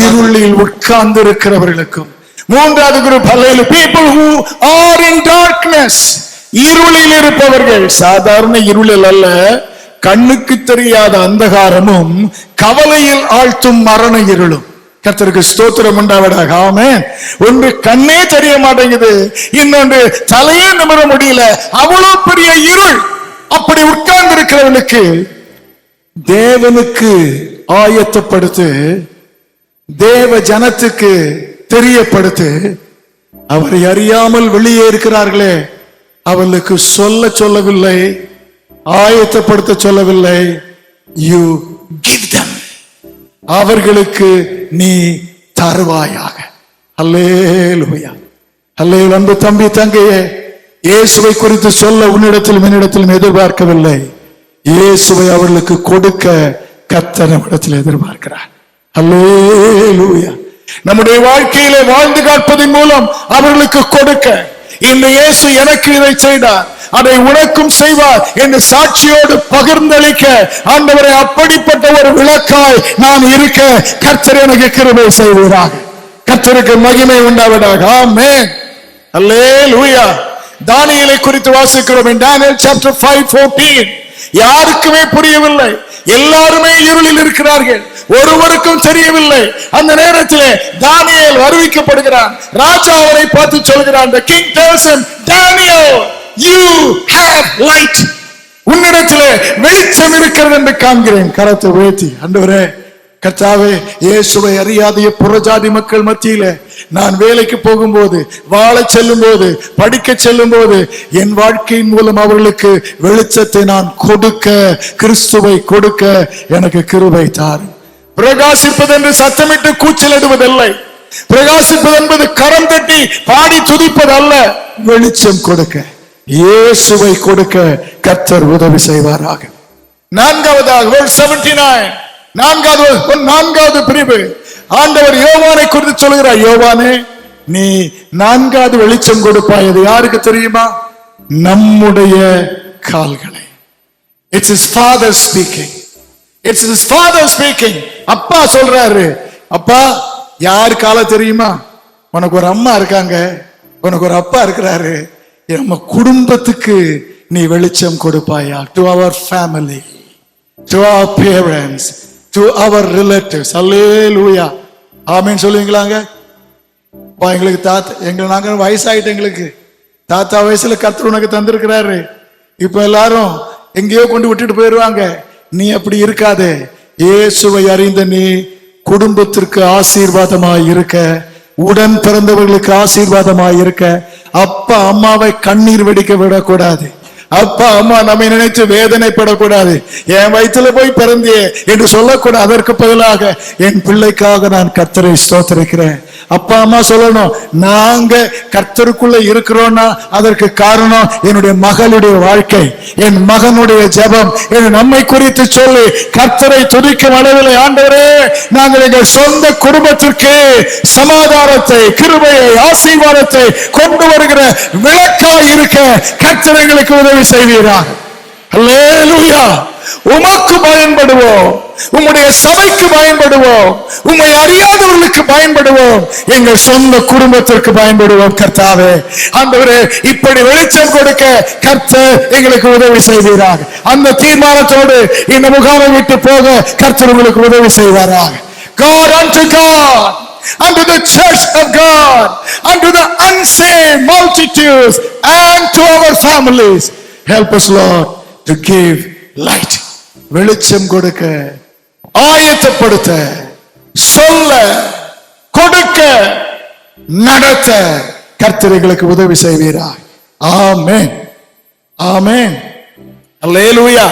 இருளில் உட்கார்ந்து இருக்கிறவர்களுக்கும். மூன்றாவது group, people who are in darkness, இருளில் இருப்பவர்கள். சாதாரண இருளில் அல்ல, கண்ணுக்கு தெரியாத அந்தகாரமும் கவலையில் ஆழ்த்தும் மரண இருளும். கர்த்தருக்கு ஸ்தோத்திரம் உண்டாவதாக. ஆமென். ஒன்று கண்ணே தெரிய மாட்டேங்குது, இன்னொன்று தலையே நிமிர முடியல, அவ்வளவு பெரிய இருள். அப்படி உட்கார்ந்து இருக்கிறவனுக்கு தேவனுக்கு ஆயத்தப்படுத்து, தேவ ஜனத்துக்கு தெரியப்படுத்து. அவரை அறியாமல் வெளியே இருக்கிறார்களே, அவளுக்கு சொல்லவில்லை, ஆயத்தப்படுத்த சொல்லவில்லை. யூ கிவ் them, அவர்களுக்கு நீ தருவாயாக. அல்லேலூயா, அல்லேலூயா. அன்பு தம்பி தங்கையே, இயேசுவை குறித்து சொல்ல உன்னிடத்திலும் என்னிடத்திலும் எதிர்பார்க்கவில்லை, இயேசுவை அவர்களுக்கு கொடுக்க கர்த்தர் நம்மிடத்தில் எதிர்பார்க்கிறார். அல்லேலூயா. நம்முடைய வாழ்க்கையிலே வாழ்ந்து காட்பதன் மூலம் அவர்களுக்கு கொடுக்க, இந்த இயேசு எனக்கு இதை செய்தார், அதை உனக்கும் செய்வார் என்று சாட்சியோடு பகிர்ந்தளிக்க, ஆண்டவரை அப்படிப்பட்ட ஒரு விளக்காய் நான் இருக்க கர்த்தர் எனக்கு கிருபை செய்வீராக. கர்த்தருக்கு மகிமை உண்டாவதாக. ஆமென். அல்லேலூயா. தானியேலை குறித்து வாசிக்கிறோம். Daniel chapter 5:14. யாருக்குமே புரியவில்லை, எல்லாருமே இருளில் இருக்கிறார்கள், ஒருவருக்கும் தெரியவில்லை. அந்த நேரத்திலே தானியேல் வருவிக்கப்படுகிறான். ராஜா அவரை பார்த்து சொல்கிறான், the king tells him, Daniel, you have light, உன்னிடத்திலே வெளிச்சம் இருக்கிறது என்று காண்கிறேன். கரத்தை உயர்த்தி, ஆண்டவரே கர்த்தாவே, இயேசுவை அறியாத புறஜாதி மக்கள் மத்தியிலே நான் வேலைக்கு போகும்போது, வாழ செல்லும் போது, படிக்க செல்லும் போது, என் வாழ்க்கையின் மூலம் அவர்களுக்கு வெளிச்சத்தை நான் கொடுக்க, கிறிஸ்துவை கொடுக்க எனக்கு கிருபை தாரும். பிரகாசிப்பது என்று சத்தமிட்டு கூச்சலிடுவதில்லை, பிரகாசிப்பது என்பது கரம் தட்டி பாடி துதிப்பது அல்ல, வெளிச்சம் கொடுக்க, இயேசுவை கொடுக்க கர்த்தர் உதவி செய்வாராக. நான்காவதாக verse 79, நான்காவது பிரிவு, ஆண்டவர் யோவானை குறித்து சொல்கிறார். யோவானே, நீ நான்காவது வெளிச்சம் கொடுப்பாய். அது யாருக்கு தெரியுமா? நம்முடைய கால்களை. It's his father speaking. It's his father speaking. அப்பா சொல்றாரு. அப்பா, யார் கால தெரியுமா? உனக்கு ஒரு அம்மா இருக்காங்க, உனக்கு ஒரு அப்பா இருக்கிறாரு, நம்ம குடும்பத்துக்கு நீ வெளிச்சம் கொடுப்பாயா. To our family, to our parents, to our relatives. அல்லேலூயா. ஆமென் சொல்லுவீங்களாங்க? எங்களுக்கு தாத்தா, நாங்க வயசாயிட்டு, எங்களுக்கு தாத்தா வயசுல கர்த்தர் உனக்கு தந்திருக்கிறாரு. இப்ப எல்லாரும் எங்கேயோ கொண்டு விட்டுட்டு போயிடுவாங்க. நீ அப்படி இருக்காதே. இயேசுவை அறிந்த நீ குடும்பத்திற்கு ஆசீர்வாதமாய் இருக்க, உடன் பிறந்தவர்களுக்கு ஆசீர்வாதமாய் இருக்க, அப்பா அம்மாவை கண்ணீர் வெடிக்க விடக்கூடாது. அப்பா அம்மா நம்மை நினைத்து வேதனைப்படக்கூடாது. என் வயிற்றுல போய் பிறந்தியே என்று சொல்லக்கூடாது. அதற்கு பதிலாக என் பிள்ளைக்காக நான் கர்த்தரை ஸ்தோத்திரிக்கிறேன், அப்பா அம்மா சொல்லணும், நாங்க கர்த்தருக்குள்ள இருக்கிறோம்னா அதற்கு காரணம் என்னுடைய மகளுடைய வாழ்க்கை, என் மகனுடைய ஜெபம், நம்மை குறித்து சொல்லி கர்த்தரை துதிக்கும் அளவில், ஆண்டவரே நாங்கள் எங்கள் சொந்த குடும்பத்திற்கு சமாதானத்தை, கிருபையை, ஆசீர்வாதத்தை கொண்டு வருகிற விளக்காய் இருக்க கர்த்தர் எங்களுக்கு உதவி செய்வீராக. அல்லேலூயா. உமக்கு பயன்படுவோம், உம்முடைய சபைக்கு பயன்படுவோம், உம்மை அறியாதவர்களுக்கு பயன்படுவோம், எங்கள் சொந்த குடும்பத்திற்கு பயன்படுவோம். கர்த்தாவே, ஆண்டவரே இப்படி வெளிச்சம் கொடுக்க கர்த்தர் எங்களுக்கு உதவி செய்வீராக. அந்த தீர்மானத்தோடு இந்த முகாமை விட்டு போக கர்த்தர் உங்களுக்கு உதவி செய்வாராக. God unto God, unto the church of God, unto the unsaved multitudes, and to our families, help us Lord to give light. வெளிச்சம் கொடுக்க, ஆயத்தப்படுத்த, சொல்ல, கொடுக்க, நடத்த கர்த்தர் எங்களுக்கு உதவி செய்வீராக. ஆமென், ஆமென், அல்லேலூயா.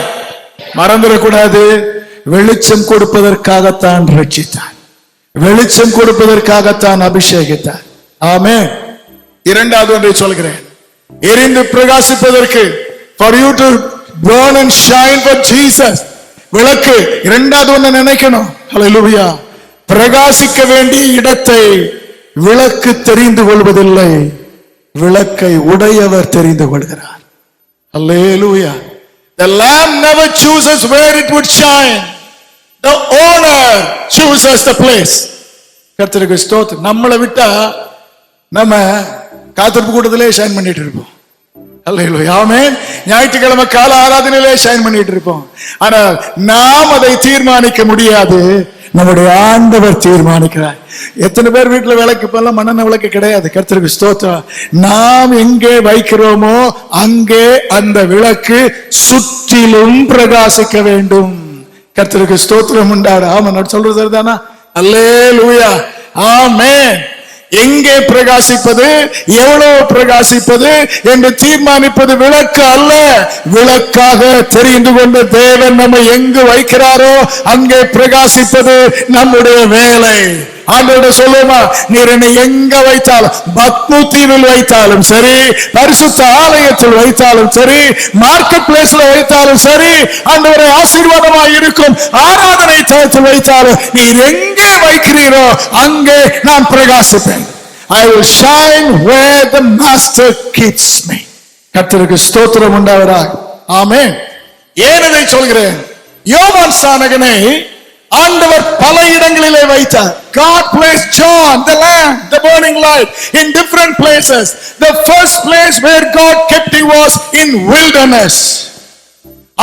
மறந்துடக்கூடாது, வெளிச்சம் கொடுப்பதற்காகத்தான் ரட்சித்தார், வெளிச்சம் கொடுப்பதற்காகத்தான் அபிஷேகித்தார். ஆமென். இரண்டாவது ஒன்றை சொல்கிறேன், எரிந்து பிரகாசிப்பதற்கு, for you to burn and shine for Jesus. விளக்கு இரண்டாவது ஒண்ணு நினைக்கணும். ஹல்லேலூயா. பிரகாசிக்க வேண்டிய இடத்தை விளக்கு தெரிந்து கொள்வதில்லை, விளக்கை உடையவர் தெரிந்து கொள்கிறார். ஹல்லேலூயா. The lamp never chooses where it would shine, the owner chooses the place. கர்த்தருக்கு ஸ்தோத்திரம். நம்மளை விட்டா நம்ம காத்திருப்பு கூட்டத்திலே ஷைன் பண்ணிட்டு இருப்போம். அல்லேலூயா, ஆமென். ஞாயிற்றுக்கிழமை கால ஆராதனையிலே ஷைன் பண்ணிட்டு இருப்போம். ஆனால் நாம் அதை தீர்மானிக்க முடியாது, நம்முடைய ஆண்டவர் தீர்மானிக்கிறார். எத்தனை பேர் வீட்டுல விளக்கு, இப்பெல்லாம் மண்ணெண்ணெய் விளக்கு கிடையாது. கர்த்தருக்கு ஸ்தோத்திரம். நாம் எங்கே வைக்கிறோமோ அங்கே அந்த விளக்கு சுற்றிலும் பிரகாசிக்க வேண்டும். கர்த்தருக்கு ஸ்தோத்திரம் உண்டாடு. ஆமா, நான் சொல்றது சரிதானா? அல்லேலூயா, ஆமென். எங்கே பிரகாசிப்பது, எவ்வளவு பிரகாசிப்பது என்று தீர்மானிப்பது விளக்கு அல்ல. விளக்காக தெரிந்து கொண்ட தேவன் நம்ம எங்கு வைக்கிறாரோ அங்கே பிரகாசிப்பது நம்முடைய வேலை. ஆண்டவரே சொல்லுமா, நீர் என்னை எங்க வைத்தாலும், பத்மு தீவில் வைத்தாலும் சரி, பரிசுத்த ஆலயத்தில் வைத்தாலும் சரி, மார்க்கெட் பிளேஸ்ல வைத்தாலும் சரி, ஆண்டவரே ஆசீர்வாதமாய் இருக்கும் ஆராதனை தளத்தில் வைத்தாலும், நீர் எங்கே வைக்கிறீரோ அங்கே நான் பிரகாசிப்பேன். I will shine where the master keeps me. கர்த்தருக்கு ஸ்தோத்திரம் உண்டாவதாக. ஆமென். ஏன் இதை சொல்கிறேன்? யோவான் ஸ்நானகனை ஆண்டவர் பல இடங்களிலே வைத்தார். God placed John, the lamp, the burning light, in different places. The first place where God kept him was in wilderness.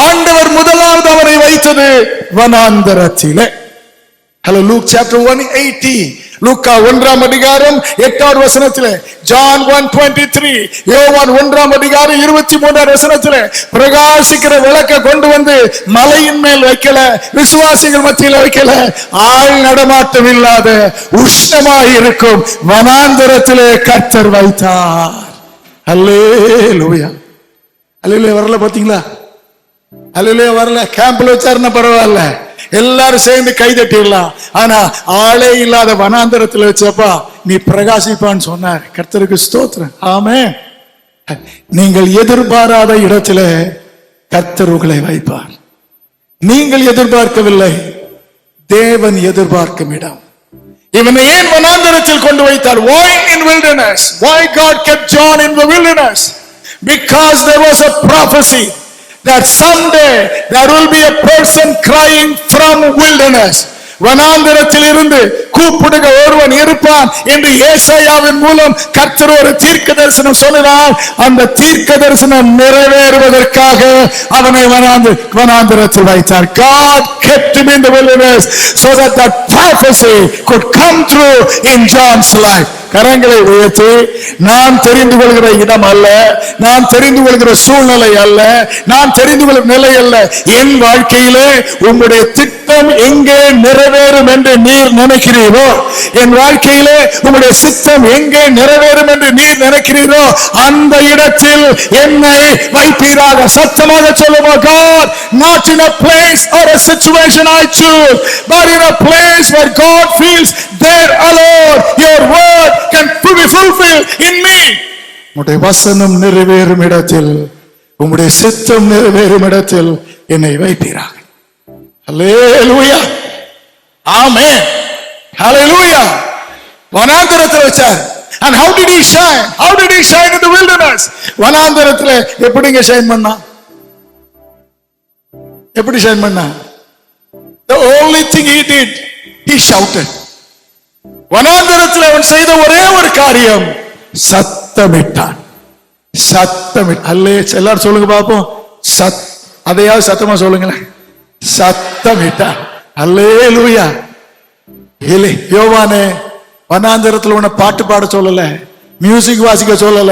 ஆண்டவர் முதலாவது அவரை வைத்தது வனாந்தரத்திலே. Hello, Luke chapter 1:80. லூக்கா 1ஆம் அதிகாரம் 8வது வசனத்திலே, John 1:23, யோவான் 1ஆம் அதிகாரம் 23வது வசனத்திலே, பிரகாசிக்கிற விளக்க கொண்டு வந்து மலையின் மேல் வைக்கல, விசுவாசிகள் மத்தியில் வைக்கல, ஆள் நடமாட்டம் இல்லாத உஷ்ணமாய் இருக்கும் வனாந்தரத்திலே கர்த்தர் வைத்தார். அல்லேலூயா. அல்லேலூயா. வரல பாத்தீங்களா? அல்லேலூயா. வரல. கேம்ப்ல வச்சாருன்னா பரவாயில்ல, எல்லாரும் சேர்ந்து கை தட்டிடலாம். ஆனா ஆளே இல்லாத வனாந்தரத்தில் வச்சப்பா நீ பிரகாசிப்பான்னு சொன்னார். கர்த்தருக்கு ஸ்தோத்திரம். ஆமென். நீங்கள் எதிர்பாராத இடத்துல கர்த்தர் உங்களை வைப்பார். நீங்கள் எதிர்பார்க்கவில்லை, தேவன் எதிர்பார்க்கும் இடம். இவனை ஏன் வனாந்தரத்தில் கொண்டு வைத்தார்? Why in wilderness? Why God kept John in the wilderness? Because there was a prophecy that someday there will be a person crying from wilderness. வனாந்தரத்தில் இருந்து கூப்பிடுக ஒருவன் இருப்பான் என்று ஏசாயாவின் மூலம் கர்த்தர் ஒரு தீர்க்க தரிசனம் சொல்லினார். அந்த தீர்க்க தரிசனம் நிறைவேறுவதற்காக அவனை வனாந்தரத்தில் வைத்தார். God kept him in the wilderness so that that prophecy could come true in John's life. கரங்களை உயர்த்தி, நான் தெரிந்து கொள்கிற இடம் அல்ல, நான் தெரிந்து கொள்கிற சூழ்நிலை அல்ல, நான் தெரிந்து கொள்கிற நிலை அல்ல, என் வாழ்க்கையிலே உங்களுடைய திட்டம் எங்கே நிறைவேறும் என்று நீர் நினைக்கிறீரோ, என் வாழ்க்கையிலே உங்களுடைய சித்தம் எங்கே நிறைவேறும் என்று நீர் நினைக்கிறீரோ அந்த இடத்தில் என்னை வைப்பீராக. சத்தமாக சொல்லுமா, God, not in a place or a situation I choose, but in a place where God feels there alone your will in me. உம்முடைய வசனம் நிறைவேறும் இடத்தில், உம்முடைய சித்தம் நிறைவேறும் இடத்தில் என்னை வைப்பீராக. ஹல்லேலூயா, ஆமென், ஹல்லேலூயா. வனாந்தரத்தில் வச்சார். And how did he shine? How did he shine in the wilderness? வனாந்தரத்தில் எப்படிங்க ஷைன் பண்ணா? எப்படி ஷைன் பண்ணா? The only thing he did, he shouted. வனாந்தரத்தில் அவன் செய்த ஒரே ஒரு காரியம், சத்தமிட்டான். அல்லே, எல்லாரும் சொல்லுங்க பாப்போம். அதையாவது சத்தமா சொல்லுங்களேன். சத்தமிட்டான். அல்லேலூயா. யோவானே, வனாந்தரத்தில் உன்னை பாட்டு பாட சொல்லல, மியூசிக் வாசிக்க சொல்லல,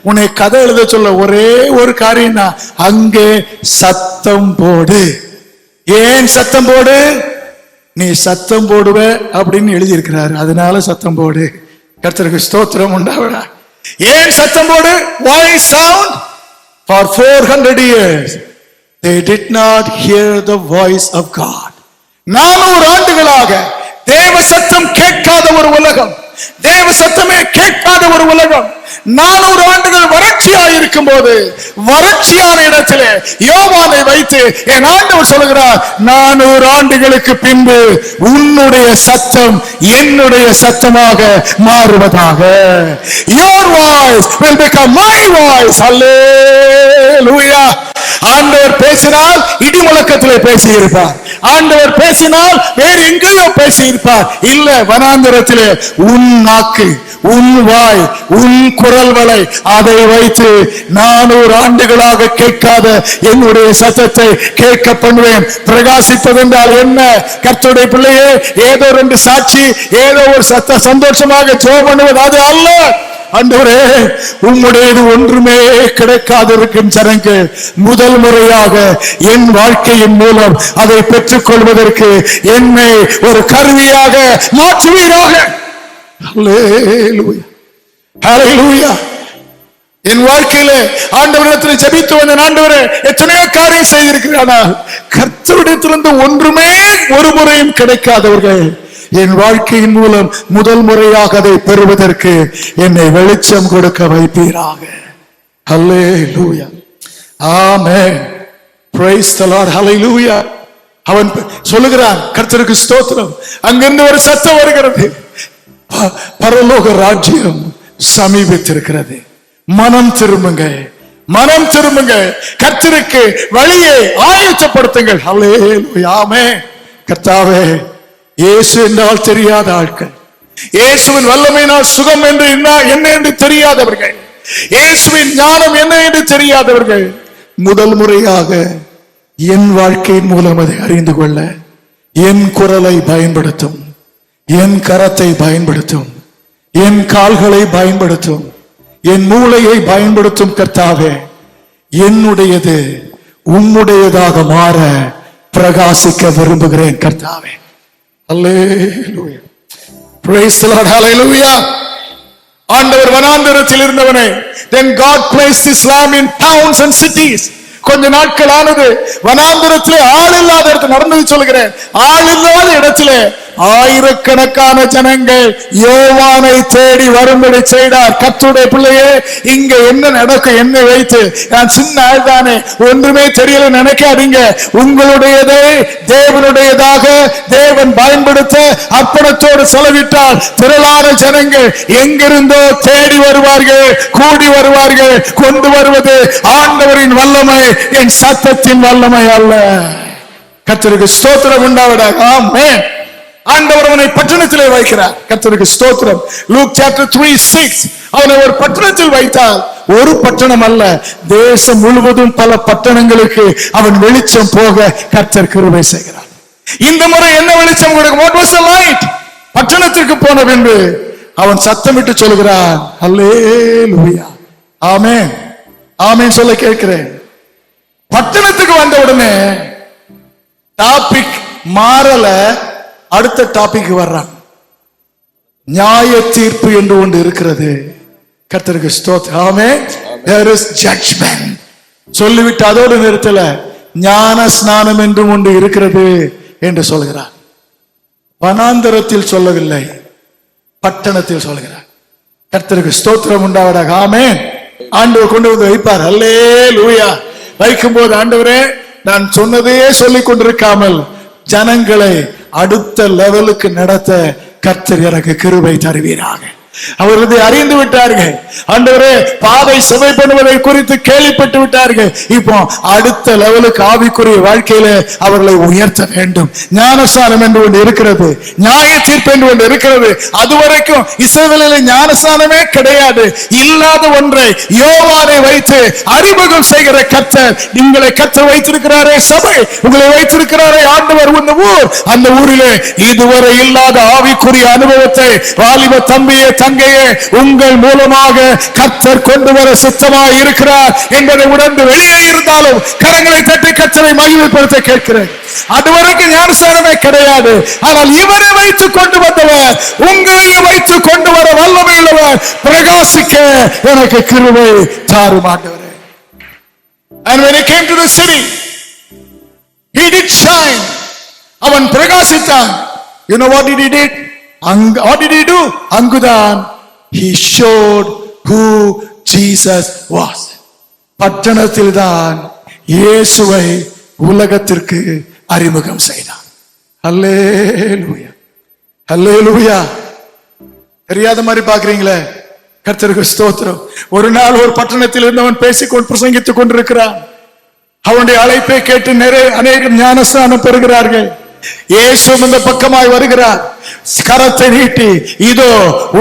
உன்னை கதை எழுத சொல்ல, ஒரே ஒரு காரியம் தான், அங்கே சத்தம் போடு. ஏன் சத்தம் போடு? நீ சத்தம் போடுவ அப்படின்னு எழுதி இருக்கிறாரு, அதனால சத்தம் போடு. கர்த்தருக்கு ஸ்தோத்திரம் உண்டாவதா. ஏன் சத்தம் போடு? Why sound? For 400 years they did not hear the voice of God. 400 ஆண்டுகளாக தேவ சத்தம் கேட்காத ஒரு உலகம், தேவ சத்தமே கேட்காத ஒரு உலகம். 400 ஆண்டுகள் வறட்சியாக இருக்கும் போது, வறட்சியான இடத்திலே யோவானை வைத்து என் ஆண்டவர் சொல்லுகிறார், 400 ஆண்டுகளுக்கு பின்பு உன்னுடைய சத்தம் என்னுடைய சத்தமாக மாறுவதாக. Your voice will become my voice. Hallelujah. ஆண்டவர் பேசினால் இடி முழக்கத்திலே பேசி இருப்பார். ஆண்டவர் பேசினால் வேறு எங்கேயோ பேசி இருப்பார். இல்ல, வனாந்தரத்திலே உன் நாக்கு, உன் வாய், உன் குரல் வளை, அதை வைத்து 400 ஆண்டுகளாக கேட்காத என்னுடைய சத்தத்தை கேட்க பண்ணுவேன். பிரகாசிப்பதென்றால் என்ன? கர்த்தருடைய பிள்ளையே, ஏதோ 2 சாட்சி, ஏதோ ஒரு சந்தோஷமாக ஜெபம் பண்ணுவது அது அல்ல. ஆண்டவரே, உம்முடையது ஒன்றுமே கிடைக்காதிருக்கும் ஜனங்கள் முதல் முறையாக என் வாழ்க்கையின் மூலம் அதை பெற்றுக் கொள்வதற்கு என்னை ஒரு கருவியாக மாற்றுவீராக. ஹல்லேலூயா, ஹல்லேலூயா. என் வாழ்க்கையில ஆண்டவரிடத்தில் ஜெபித்து வந்த ஆண்டவரே, எத்தனையோ காரியம் செய்திருக்கிறானா, கர்த்தரிடத்திலிருந்து ஒன்றுமே ஒரு முறையும் கிடைக்காதவர்கள் என் வாழ்க்கையின் மூலம் முதல் முறையாக அதை பெறுவதற்கு என்னை வெளிச்சம் கொடுக்க வைப்பீராக. ஹல்லேலூயா, ஆமென், பிரைஸ் தி லார்ட், ஹல்லேலூயா. அவன் சொல்லுகிறான், கர்த்தருக்கு ஸ்தோத்திரம். அங்கிருந்து ஒரு சத்தம் வருகிறது, பரலோக ராஜ்யம் சமீபித்திருக்கிறது, மனம் திரும்புங்க, மனம் திரும்புங்க, கர்த்தருக்கு வழியை ஆயத்தப்படுத்துங்கள். ஹல்லேலூயா, ஆமென். கர்த்தாவே, இயேசு என்றால் தெரியாத ஆட்கள், இயேசுவின் வல்லமையினால் சுகம் என்று என்ன என்று தெரியாதவர்கள், இயேசுவின் ஞானம் என்ன என்று தெரியாதவர்கள் முதல் முறையாக என் வாழ்க்கையின் மூலம் அதை அறிந்து கொள்ள என் குரலை பயன்படுத்தும், என் கரத்தை பயன்படுத்தும், என் கால்களை பயன்படுத்தும், என் மூளையை பயன்படுத்தும். கர்த்தாவே, என்னுடையது உம்முடையதாக மாற பிரகாசிக்க விரும்புகிறேன். கர்த்தாவே, ஹல்லேலூயா, பிரைஸ் தி லார்ட், ஹல்லேலூயா. ஆண்டவர் வனாந்தரத்தில் இருந்தவனை, then God placed this lamb in towns and cities. கொஞ்ச நாட்கள் ஆனது, வனாந்தரத்திலே ஆள் இல்லாத இடத்துல நடந்தது சொல்கிறேன், ஆள் இல்லாத இடத்திலே ஆயிரக்கணக்கான ஜனங்கள் யோவானை தேடி வரும்படி செய்தார். கர்த்தருடைய பிள்ளையே, இங்க என்ன நடக்கும்? என்னை வைத்து நான் சின்ன ஆள் தானே, ஒன்றுமே தெரியல நினைக்காதீங்க. உங்களுடையதை தேவனுடையதாக தேவன் பயன்படுத்த அர்ப்பணத்தோடு செலவிட்டால் திரளான ஜனங்கள் எங்கிருந்தோ தேடி வருவார்கள், கூடி வருவார்கள். கொண்டு வருவது ஆண்டவரின் வல்லமை, என் சத்தத்தின் வல்லமை அல்ல. கர்த்தருக்கு ஸ்தோத்திரம் உண்டாவதாக. ஆமென். ஆண்டவர் அவனை பட்டணத்திலே வைக்கிறார். கர்த்தருக்கு ஸ்தோத்திரம். லூக் சாப்டர் 3:6 அவனை ஒரு பட்டணத்தில் வைத்தால், ஒரு பட்டணம் அல்ல, தேசம் முழுவதும் பல பட்டணங்களுக்கு அவன் வெளிச்சம் போக கர்த்தர் கிருபை செய்கிறார். இந்த முறை என்ன வெளிச்சம் கொடுக்கும்? What was the light? பட்டணத்திற்கு போன பின்பு அவன் சத்தமிட்டு சொல்கிறான், ஹல்லேலூயா, ஆமென், ஆமென் சொல்ல கேட்கிறேன். பட்டணத்துக்கு வந்த உடனே டாபிக் மாறல, அடுத்த டாபிக் வர்றான். நியாய தீர்ப்பு என்று ஒன்று இருக்கிறது. கர்த்தருக்கு ஸ்தோத்திரம். ஆமென். There is judgment. சொல்லிவிட்டு அதோடு நிறுத்தல, ஞான ஸ்நானம் என்று ஒன்று இருக்கிறது என்று சொல்கிறார். வனாந்தரத்தில் சொல்லவில்லை, பட்டணத்தில் சொல்கிறார். கர்த்தருக்கு ஸ்தோத்திரம் உண்டாவதாக. ஆமென். ஆண்டவர் கொண்டு வந்து வைப்பார். அல்லேலூயா. வைக்கும் போது ஆண்டவரே நான் சொன்னதையே சொல்லிக் கொண்டிருக்காமல் ஜனங்களை அடுத்த லெவலுக்கு நடத்த கர்த்தர் எனக்கு கிருபை தருவீராக. அவர்கள் அறிந்து விட்டார்கள். ஆண்டவரே பாதை சுவை பண்ணுவதை குறித்து கேள்விப்பட்டு விட்டார்கள். இப்போ அடுத்த லெவலுக்கு ஆவிக்குரிய வாழ்க்கையில அவர்களை உயர்த்த வேண்டும். ஞானஸ்நானம் என்று ஒன்று இருக்கிறது, நியாய தீர்ப்பு என்று ஒன்று இருக்கிறது. அதுவரைக்கும் இஸ்ரவேலில் ஞானஸ்நானமே கிடையாது. இல்லாத ஒன்றை யோவானை வைத்து அறிமுகம் செய்கிற கர்த்தர், உங்களை கர்த்தர் வைத்திருக்கிறாரே சபை, உங்களை வைத்திருக்கிறாரே ஆண்டவர் இந்த ஊர், அந்த ஊரிலே இதுவரை இல்லாத ஆவிக்குரிய அனுபவத்தை வாலிப தம்பியே தங்கையே உங்கள் மூலமாக கர்த்தர் கொண்டு வர சுத்தமாய் இருக்கிறார் என்பதை உணர்ந்து வெளியே இருந்தாலும் கரங்களை தட்டி கர்த்தரை மகிமைப்படுத்த கேட்கிறேன். அதுவரைக்கும் ஞானஸ்நானமே கிடையாது. ஆனால் இவரை வைத்து கொண்டு வந்தவர், உங்களையும் வைத்து கொண்டு வர வல்லமை உள்ளவர். பிரகாசிக்க எனக்கு கிருபை தாரும் ஆண்டவரே. And when he came to the city, he did shine. அவன் பிரகாசித்தான். You know what did he did? What did he do? அங்குதான் he showed who Jesus was. பட்டணத்தில் தான் இயேசுவை உலகத்திற்கு அறிமுகம் செய்தார். அல்லேலூயா, அல்லேலூயா. தெரியாத மாதிரி பாக்குறீங்களே, கர்த்தருக்கு ஸ்தோத்திரம். ஒரு நாள் ஒரு பட்டணத்தில் இருந்தவன் பேசிக்கொண்டு பிரசங்கித்துக் கொண்டிருக்கிறான். அவனுடைய அழைப்பை கேட்டு அநேகம் ஞானஸ்நானம் பெறுகிறார்கள். இயேசு இந்த பக்கமாய் வருகிறார். கரத்தை நீட்டி, இதோ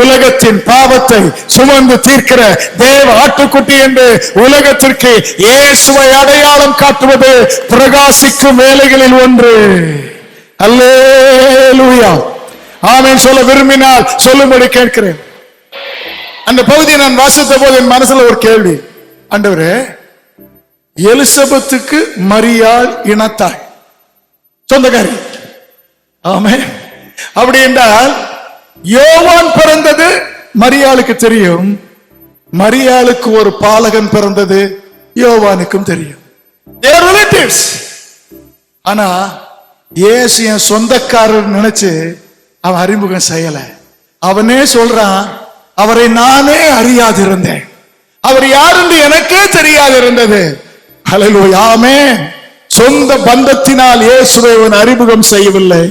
உலகத்தின் பாவத்தை சுமந்து தீர்க்கிற தேவ ஆட்டுக்குட்டி என்று உலகத்திற்கு இயேசுவை அடையாளம் காட்டுவது பிரகாசிக்கும் வேலைகளில் ஒன்று. அல்லேலூயா. ஆமென் சொல்ல விரும்பினால் சொல்லும்படி கேட்கிறேன். அந்த பகுதியை நான் வாசித்த போது என் மனசுல ஒரு கேள்வி. ஆண்டவரே, எலிசபெத்துக்கு மரியாள் இனத்தாய் சொந்தக்காரி. ஆமென். அப்படி என்றால் யோவான் பிறந்தது மரியாளுக்கு தெரியும், மரியாளுக்கு ஒரு பாலகன் பிறந்தது யோவானுக்கும் தெரியும். They are relatives. ஆனா இயேசு என் சொந்தக்காரர் நினைச்சு அவன் அறிமுகம் செய்யல. அவனே சொல்றான், அவரை நானே அறியாதிருந்தேன், அவர் யார் என்று எனக்கே தெரியாதிருந்தது. ஹல்லேலூயா. ஆமென். சொந்த பந்தத்தினால் இயேசுவை அறிமுகம் செய்யவில்லை.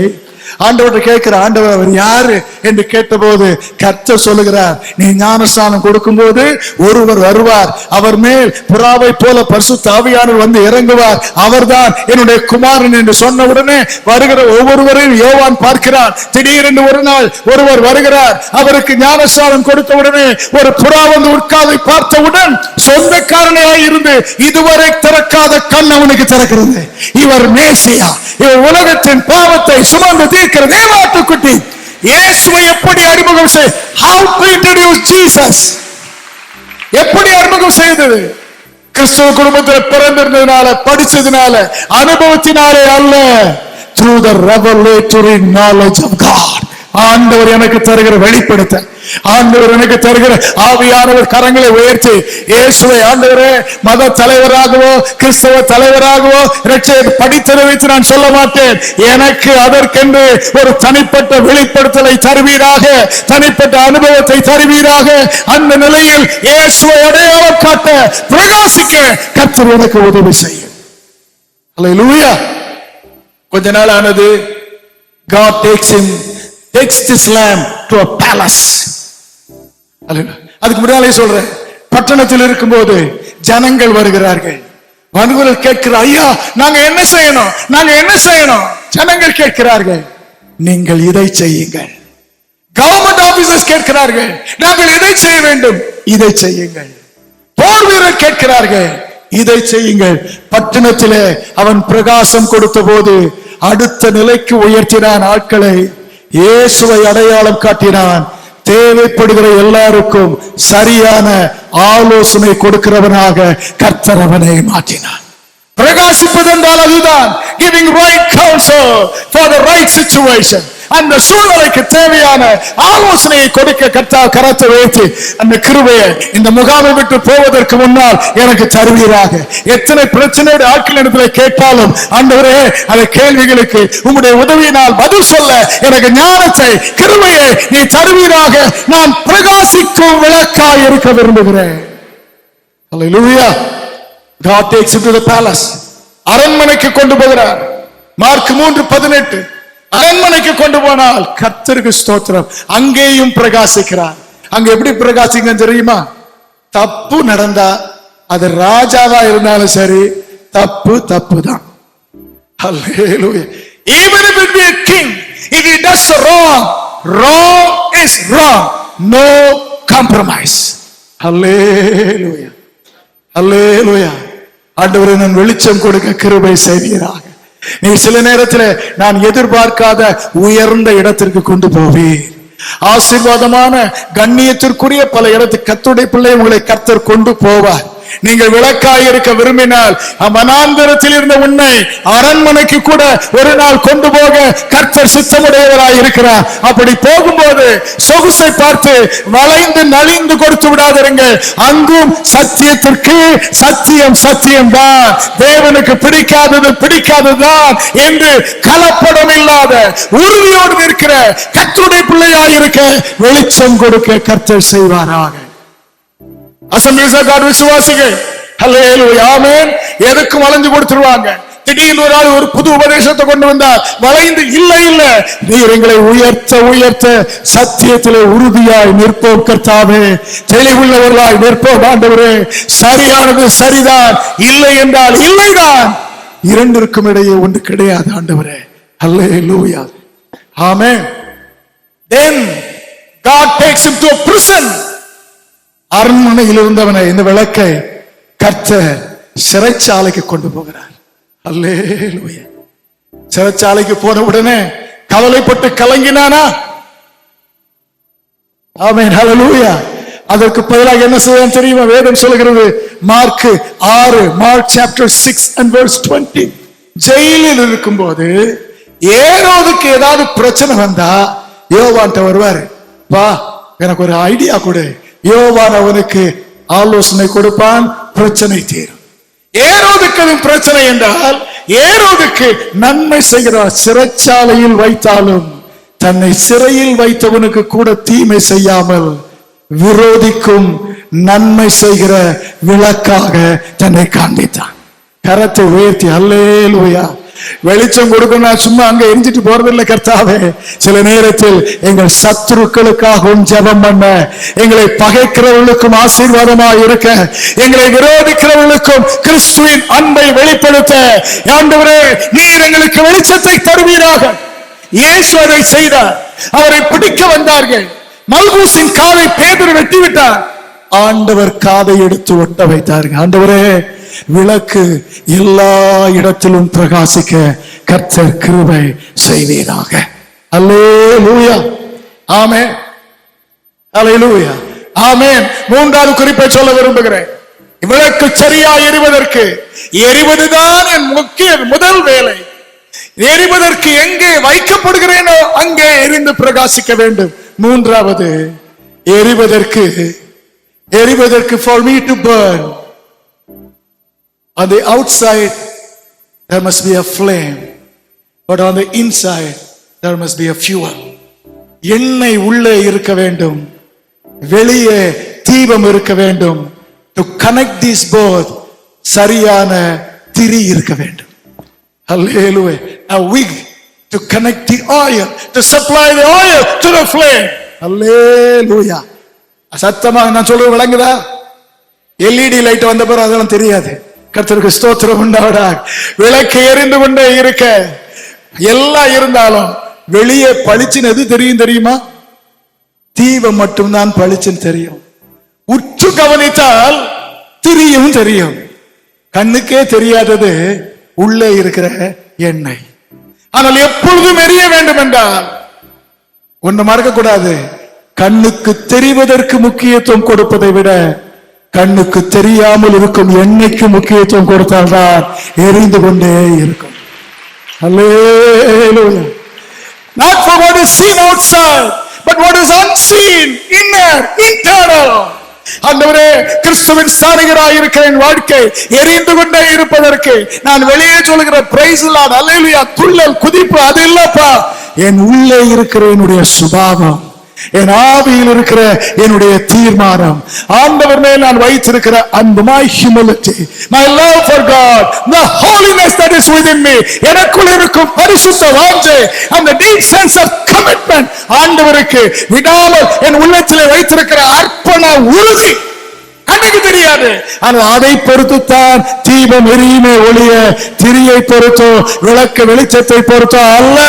ஆண்டவர்கிட்ட கேட்கிற, ஆண்டவர் அவர் யாரு என்று கேட்டபோது கர்த்தர் சொல்லுகிறார், நீ ஞானஸ்நானம் கொடுக்கும் போது ஒருவர் வருவார், அவர் மேல் புறாவை போல பரிசுத்த ஆவியானவர் வந்து இறங்குவார், அவர்தான் என்னுடைய குமாரன் என்று சொன்னவுடனே வருகிற ஒவ்வொருவரையும் யோவான் பார்க்கிறார். திடீரென்று ஒரு நாள் ஒருவர் வருகிறார், அவருக்கு ஞானஸ்நானம் கொடுத்தவுடனே ஒரு புறா வந்து உட்கார்ந்து பார்த்தவுடன் சொந்தக்காரனாய் இருந்து இதுவரை திறக்காத கண் அவனுக்கு திறக்கிறது. இவர் மேசியா, இவர் உலகத்தின் பாவத்தை சுமந்து தீர்க்கிற தேவாட்டுக்குட்டி. இயேசுவை எப்படி அறிமுகம் செய், how to introduce Jesus, எப்படி அறிமுகம் செய்தது? கிறிஸ்துவ குடும்பத்தில் பிறந்திருந்ததுனால, படிச்சதுனால, அனுபவத்தினாலே அல்ல, through the revelatory knowledge of God. ஆண்டவர் எனக்கு தருகிற வெளிப்படுத்த, ஆண்டவர் எனக்கு தருகிற ஆவியானவர் கரங்களை உயர்த்தி இயேசுவை ஆண்டவரே மத தலைவராகவோ கிறிஸ்தவ தலைவராகவோ படித்ததை வைத்து நான் சொல்ல மாட்டேன். எனக்கு அதற்கென்று ஒரு தனிப்பட்ட வெளிப்படுத்தலை தருவீராக, தனிப்பட்ட அனுபவத்தை தருவீராக. அந்த நிலையில் இயேசுவை அடையாளம் காட்ட, பிரகாசிக்க கர்த்தர் எனக்கு உதவி செய்யும். அல்லேலூயா. கொஞ்ச நாள் ஆனது, God takes this lamb to a palace. அதுக்கு முன்னாலே சொல்றேன், பட்டணத்தில் இருக்கும்போது ஜனங்கள் வருகிறார்கள், மனுவர்கள் கேட்கிற, ஐயா நாங்க என்ன செய்யணும், நாங்க என்ன செய்யணும்? ஜனங்கள் கேட்கிறார்கள், நீங்கள் இதை செய்யுங்கள். கவர்மெண்ட் ஆபீசர்ஸ் கேட்கிறார்கள், நாங்கள் இதை செய்ய வேண்டும், இதை செய்யுங்கள். போர் வீரர் கேட்கிறார்கள், இதை செய்யுங்கள். பட்டணத்திலே அவன் பிரகாசம் கொடுத்த போது அடுத்த நிலைக்கு உயர்த்தினான் ஆட்களை, இயேசுவை அடையாளம் காட்டினான். தேவைப்படுகிற எல்லாருக்கும் சரியான ஆலோசனை கொடுக்கிறவனாக கர்த்தர் அவனை மாற்றினான். பிரகாசிப்பது என்றால் அதுதான், giving right counsel for the right situation. அந்த சூழ்நிலைக்கு தேவையான ஆலோசனையை கொடுக்க கர்த்தர் கரத்தை வைத்து அந்த கிருபையை இந்த முகாமை விட்டு போவதற்கு முன்னால் எனக்கு தருவீராக. எத்தனை பிரச்சனையோட ஆட்கள் இடத்துல கேட்டாலும் ஆண்டவரே அந்த கேள்விகளுக்கு உம்முடைய உதவியினால் பதில் சொல்ல எனக்கு ஞானத்தை கிருபையை நீ தருவீராக. நான் பிரகாசிக்கும் விளக்காய் இருக்க விரும்புகிறேன். Hallelujah. God takes him to the palace. அரண்மனைக்கு கொண்டு போகிறார். மார்க் 3:18. அரண்மனைக்கு கொண்டு போனால் கர்த்தருக்கு ஸ்தோத்திரம், அங்கேயும் பிரகாசிக்கிறார். அங்க எப்படி பிரகாசிங்க தெரியுமா? தப்பு நடந்தா அது ராஜாவா இருந்தாலும் சரி, தப்பு தான். Hallelujah. Even if it be a king, if he does wrong, wrong is wrong. No compromise. Hallelujah. Hallelujah. ஆண்டவரே, நான் வெளிச்சம் கொடுக்க கிருபை செய்வீராக. நீ சில நேரத்தில் நான் எதிர்பார்க்காத உயர்ந்த இடத்திற்கு கொண்டு போவீர். ஆசீர்வாதமான கண்ணியத்திற்குரிய பல இடத்துக்கு கர்த்தருடைய பிள்ளை உங்களை கர்த்தர் கொண்டு போவார். நீங்கள் விளக்காய் இருக்க விரும்பினால் வனாந்தரத்தில் இருந்த உன்னை அரண்மனைக்கு கூட ஒரு நாள் கொண்டு போக கர்த்தர் சித்தமுடையவராய் இருக்கிறார். அப்படி போகும்போது சொகுசை பார்த்து வளைந்து நலிந்து கொடுத்து விடாதிருங்க. அங்கும் சத்தியத்திற்கு சத்தியம் தான், தேவனுக்கு பிடிக்காததுதான் என்று கலப்படம் இல்லாத உறுதியோடு இருக்கிற கர்த்தருடைய பிள்ளையாய் இருக்க வெளிச்சம் கொடுக்க கர்த்தர் செய்வாராக. Assemblies of God விசுவாசிகள், ஹல்லேலூயா, ஆமென். எதுக்கும் வளைஞ்சு கொடுத்துருவாங்க. திடீர்னு ஒரு ஆள் ஒரு புது உபதேசத்தை கொண்டு வந்தார், வளைந்து இல்ல நீர் எங்களை உயர்த்த சத்தியத்திலே உறுதியாய் நிற்போம் கர்த்தாவே, தெளிவுள்ளவர்களாய் நிற்போம் ஆண்டவரே. சரியானது சரிதான், இல்லை என்றால் இல்லைதான், இரண்டிற்கும் இடையே ஒன்று கிடையாது ஆண்டவரே. ஹல்லேலூயா, ஆமென். Then God takes him to a prison. அரண்மனையில் இருந்தவனை இந்த விளக்கை கர்த்தர் சிறைச்சாலைக்கு கொண்டு போகிறார். அல்லேலூயா. சிறைச்சாலைக்கு போன உடனே கவலைப்பட்டு கலங்கினானா? ஆமென், ஹல்லேலூயா. அதற்கு பதிலாக என்ன செய்ய தெரியுமா? வேதம் சொல்கிறது, mark 6, mark chapter 6 and verse 20. ஜெயிலில் இருக்கும்போது ஏரோதுக்கு ஏதாவது பிரச்சனை வந்தா யோவான்ட்ட வருவாரு, வா எனக்கு ஒரு ஐடியா கொடு. யோவான் அவனுக்கு ஆலோசனை கொடுப்பான், பிரச்சனை தீரும். ஏரோதுக்கு பிரச்சனை என்றால் ஏரோதுக்கு நன்மை செய்கிறார். சிறைச்சாலையில் வைத்தாலும் தன்னை சிறையில் வைத்தவனுக்கு கூட தீமை செய்யாமல் விரோதிக்கும் நன்மை செய்கிற விளக்காக தன்னை காண்பித்தான். கரத்தை உயர்த்தி அல்லேலூயா. வெளிச்சம் கொடுக்கணும், சும்மா அங்க எரிஞ்சிட்டு போறதில்லை கர்த்தாவே. சில நேரத்தில் எங்கள் சத்துருக்களுக்காகவும் ஜெபம் பண்ண, எங்களை பகைக்கிறவர்களுக்கும் ஆசீர்வாதமாக இருக்க, எங்களை விரோதிக்கிறவர்களுக்கும் கிறிஸ்துவின் அன்பை வெளிப்படுத்த ஆண்டவரே நீர் எங்களுக்கு வெளிச்சத்தை தருவீராக. இயேசு அதை செய்தார். அவரை பிடிக்க வந்தார்கள். மல்கூசின் காதை பேதுரு வெட்டி விட்டார். ஆண்டவர் காதை எடுத்து ஒட்ட வைத்தார்கள். ஆண்டவரே, விளக்கு எல்லா இடத்திலும் பிரகாசிக்க கர்த்தர் கிருபை செய்வீராக. அல்லேலூயா, ஆமென், அல்லேலூயா, ஆமென். மூன்றாவது குறிப்பை சொல்ல விரும்புகிறேன். விளக்கு சரியா எரிவதற்கு, எரிவதுதான் என் முக்கிய முதல் வேலை. எரிவதற்கு எங்கே வைக்கப்படுகிறேனோ அங்கே எரிந்து பிரகாசிக்க வேண்டும். மூன்றாவது, எரிவதற்கு for me to burn, on the outside there must be a flame, but on the inside there must be a fuel. எண்ணெய் உள்ளே இருக்க வேண்டும், வெளியே தீபம் இருக்க வேண்டும். to connect these both, சரியான திரி இருக்க வேண்டும். Hallelujah. A wig to connect the oil, to supply the oil to the flame. Hallelujah. சத்தமாக நான் சொல்றது விளங்குதா? எல்இடி லைட் வந்த பிறகு அதெல்லாம் தெரியாது. கர்த்தருக்கு ஸ்தோத்திரம் உண்டாவதாக. விளக்கு எரிந்து கொண்டே இருக்க, எல்லாம் இருந்தாலும் வெளியே பளிச்சுன்னு எது தெரியுமா? தீபம் மட்டும்தான் பளிச்சுன்னு தெரியும். உற்று கவனித்தால் திரியும் தெரியும். கண்ணுக்கே தெரியாதது உள்ளே இருக்கிற எண்ணெய். ஆனால் எப்பொழுதும் எரிய வேண்டும் என்றால் ஒன்று மறக்க கூடாது, கண்ணுக்கு தெரிவதற்கு முக்கியத்துவம் கொடுப்பதை விட கண்ணுக்கு தெரியாமல் இருக்கும் எண்ணெய்க்கு முக்கியத்துவம் கொடுத்தால்தான் எரிந்து கொண்டே இருக்கும். அல்லேலூயா. Not for what is seen outside, but what is unseen, inner, internal. ஆண்டவரே, கிறிஸ்துவின் ஸ்தானிகராய் இருக்கிற என் வாழ்க்கை எரிந்து கொண்டே இருப்பதற்கு நான் வெளியே சொல்லுகிற பிரைஸ் இல்லாத அல்லேலூயா துள்ளல் குதிப்பு அது இல்லப்பா. என் உள்ளே இருக்கிற என்னுடைய சுபாவம், என் ஆவியில் இருக்கிற என்னுடைய தீர்மானம், ஆண்டவர் மேல் நான் வைத்திருக்கிற அன்பு, my humility, my love for God, the holiness that is within me, எனக்குள் இருக்கும் பரிசுத்த வாஞ்சை, அந்த deep sense of commitment, ஆண்டவருக்கு விடாமல் என் உள்ளத்திலே வைத்திருக்கிற அர்ப்பண உறுதி கண்ணுக்கு தெரியாது. ஆனால் அதை பொறுத்துத்தான் தீபம் எரியுமே ஒளிய திரியை பொறுத்தோ விளக்கு வெளிச்சத்தை பொறுத்தோ அல்ல,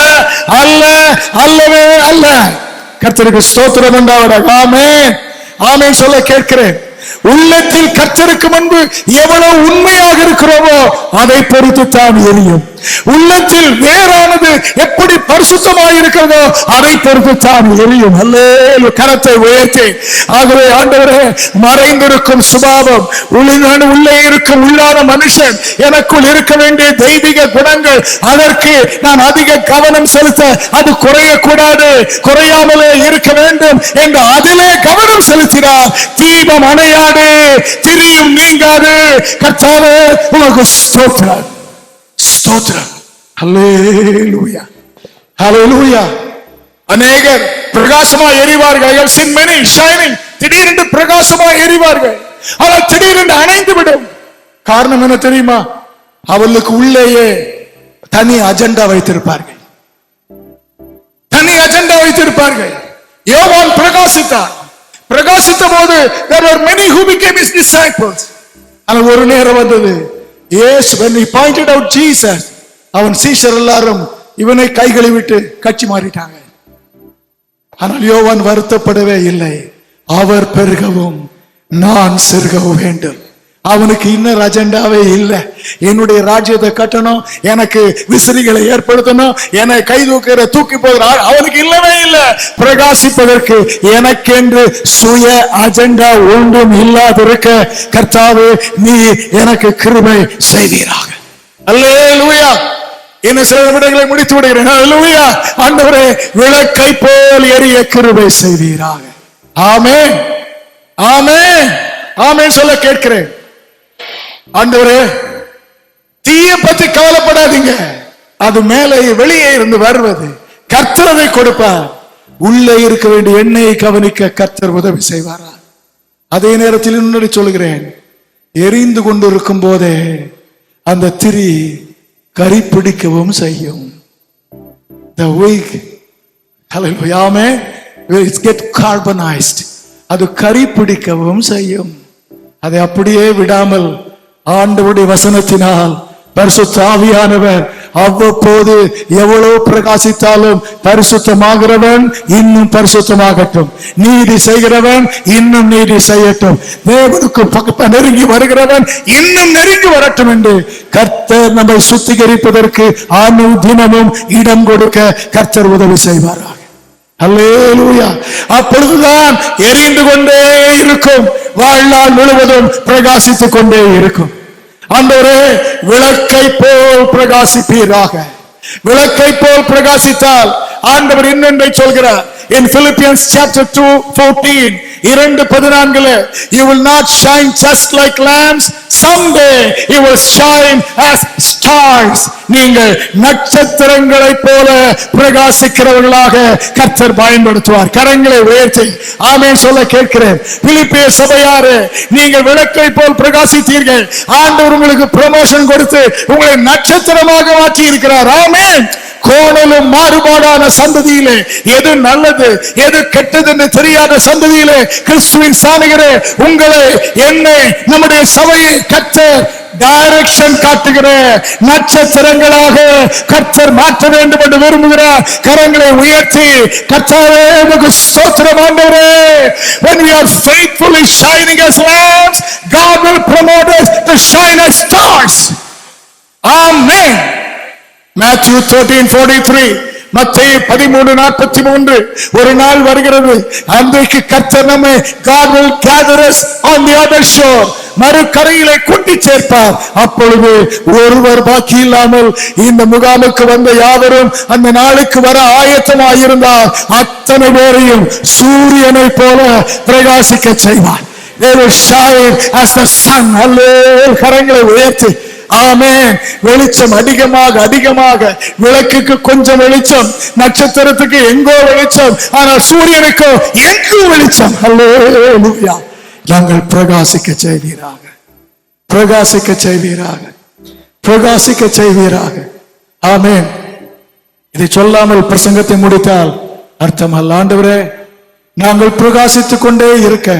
அல்ல, அல்லவே அல்ல. கர்த்தருக்கு ஸ்தோத்திரம் உண்டாவதாக. ஆமென், ஆமென் சொல்ல கேட்கிறேன். உள்ளத்தில் கர்த்தருக்கு முன்பு எவ்வளவு உண்மையாக இருக்கிறோமோ அதை பொறுத்து தான் எரியும். உள்ளத்தில் வேறானது எப்படி பரிசுத்தமாக இருக்கிறதோ அதை பொறுத்து தான் எரியும். அல்லேலூயா. கரத்தை உயர்த்தி, ஆகவே ஆண்டவரே, மறைந்திருக்கும் சுபாவம், உள்ளே இருக்கும் உள்ளான மனுஷன், எனக்குள் இருக்க வேண்டிய தெய்வீக குணங்கள், அதற்கு நான் அதிக கவனம் செலுத்த அது குறையக்கூடாது, குறையாமலே இருக்க வேண்டும் என்று அதிலே கவனம் செலுத்தினார். தீபம் அணையாது, திரியும் நீங்காது. கர்த்தாவே உமக்கு ஸ்தோத்திரம், ஸ்தோத்திரம். ஹல்லேலூயா, ஹல்லேலூயா. அநேகர் பிரகாசமாய் எரிவார்கள். I have seen many shining. திடீரென்று பிரகாசமாய் எரிவார்கள், ஆனால் திடீரென்று அணைந்து விடும். காரணம் என்ன தெரியுமா? அவளுக்கு உள்ளேயே தனி அஜெண்டா வைத்திருப்பார்கள், தனி அஜெண்டா வைத்திருப்பார்கள். யோவான் பிரகாசித்தார். பிரகாசித்த போது there were many who became his disciples. ஆனால் ஒரு நேரம் வந்தது, yes, when he pointed out Jesus, அவன் சீஷர் எல்லாரும் இவனை கைகளை விட்டு கட்சி மாறிட்டாங்க. ஆனால் யோவான் வருத்தப்படவே இல்லை. அவர் பெருகவும் நான் சிறுகவும் வேண்டும். அவனுக்கு இன்னொரு அஜெண்டாவே இல்லை. என்னுடைய ராஜ்யத்தை கட்டணும், எனக்கு விசிறிகளை ஏற்படுத்தணும், என்னை கை தூக்கிற தூக்கி போகிற அவனுக்கு இல்லவே இல்லை. பிரகாசிப்பதற்கு எனக்கென்று சுய அஜெண்டா ஒன்றும் இல்லாதிருக்க கர்த்தாவே நீ எனக்கு கிருபை செய்வீராக. அல்லேலூயா. இன்னும் சில நிமிடங்களை முடித்து விடுகிறேன். அல்லேலூயா. ஆண்டவரே, விளக்கை போல் எரிய கிருபை செய்வீராக. ஆமென், ஆமென், ஆமென் சொல்ல கேட்கிறேன். ஆண்டவரே, தீயை பத்தி கவலைப்படாதீங்க, அது மேலே வெளியே இருந்து வருவது. கர்த்தர் அதை கொடுப்பார். உள்ளே இருக்க வேண்டிய எண்ணெயை கவனிக்க கர்த்தர் உதவி செய்வாரா? அதே நேரத்தில் இன்னொரு சொல்கிறேன், எரிந்து கொண்டிருக்கும் போதே அந்த திரி கரிப்பிடிக்கவும் செய்யும். The wick, hallelujah, it get carbonized. அது கரிப்பிடிக்கவும் செய்யும். அதை அப்படியே விடாமல் ஆண்டவருடைய வசனத்தினால் பரிசுத்த ஆவியானவர் அவ்வப்போது எவ்வளவு பிரகாசித்தாலும் பரிசுத்தமாகிறவன் இன்னும் பரிசுத்தமாகட்டும், நீதி செய்கிறவன் இன்னும் நீதி செய்யட்டும், தேவனுக்கு நெருங்கி வருகிறவன் இன்னும் நெருங்கி வரட்டும் என்று கர்த்தர் நம்மை சுத்திகரிப்பதற்கு தினமும் இடம் கொடுக்க கர்த்தர் உதவி செய்வாராக. அல்லேலூயா. அப்பொழுதுதான் எரிந்து கொண்டே இருக்கும், வாழ்நாள் முழுவதும் பிரகாசித்துக் கொண்டே இருக்கும். ஆண்டவரே, விளக்கை போல் பிரகாசிப்பீராக. விளக்கை போல் பிரகாசித்தால் ஆண்டவர் இன்னொன்றை சொல்கிறார். In Philippians chapter 2:14, 2:14, you will not shine just like lamps, someday you will shine as stars. நீங்கள் நட்சத்திரங்களைப் போல பிரகாசிக்கிறவர்களாக கர்த்தர் பயன்படுத்துவார். கரங்களை உயர்த்தி ஆமென் சொல்ல கேட்கிறேன். பிலிப்பிய சபையாரே, நீங்கள் விளக்கை போல் பிரகாசித்தீர்கள். ஆண்டவர் உங்களுக்கு ப்ரமோஷன் கொடுத்து உங்களை நட்சத்திரமாக மாற்றி இருக்கிறார். ஆமென். கோணலும் மாறுபாடான சந்ததியிலே எது நல்லது எது கெட்டது என்று தெரியாத சந்ததியிலே கிறிஸ்துவின் சாணிகரே, உங்களை என்னை நம்முடைய சபையை கர்த்தர் டைரக்ஷன் காட்டுகிற நட்சத்திரங்களாக கர்த்தர் மாற்ற வேண்டும் என்று விரும்புகிறார். கரங்களை உயர்த்தி கர்த்தாவே உமக்கு ஸ்தோத்திரம் ஆண்டவரே. When we are faithfully shining as lamps, God will promote us to shine as stars. Amen. Matthew 13:43, மத்தேயு 13:43 ஒரு நாள் வருகிறது, அன்றைக்கு கர்த்தர் நம்மை God will gather us on the other shore, மறுகரையிலே கொண்டு சேர்ப்பார். அப்பொழுது ஒருவர் பாக்கி இல்லாமல் இந்த முகாமுக்கு வந்த யாவரும் அந்த நாளுக்கு வர ஆயத்தமாயிருந்தார் அத்தனை பேரையும் சூரியனை போல பிரகாசிக்க செய்வார். They will shine as the sun. அல்லேலூயா. கரங்களை உயர்த்தி ஆமென். வெளிச்சம் அதிகமாக அதிகமாக, விளக்குக்கு கொஞ்சம் வெளிச்சம், நட்சத்திரத்துக்கு எங்கோ வெளிச்சம், ஆனால் சூரியனுக்கோ எங்கோ வெளிச்சம். அல்லேலூயா. நாங்கள் பிரகாசிக்க செய்வீராக, பிரகாசிக்க செய்வீராக, பிரகாசிக்க செய்வீராக. ஆமென். இதை சொல்லாமல் பிரசங்கத்தை முடித்தால் அர்த்தம் அல்ல. ஆண்டவரே, நாங்கள் பிரகாசித்துக் கொண்டே இருக்க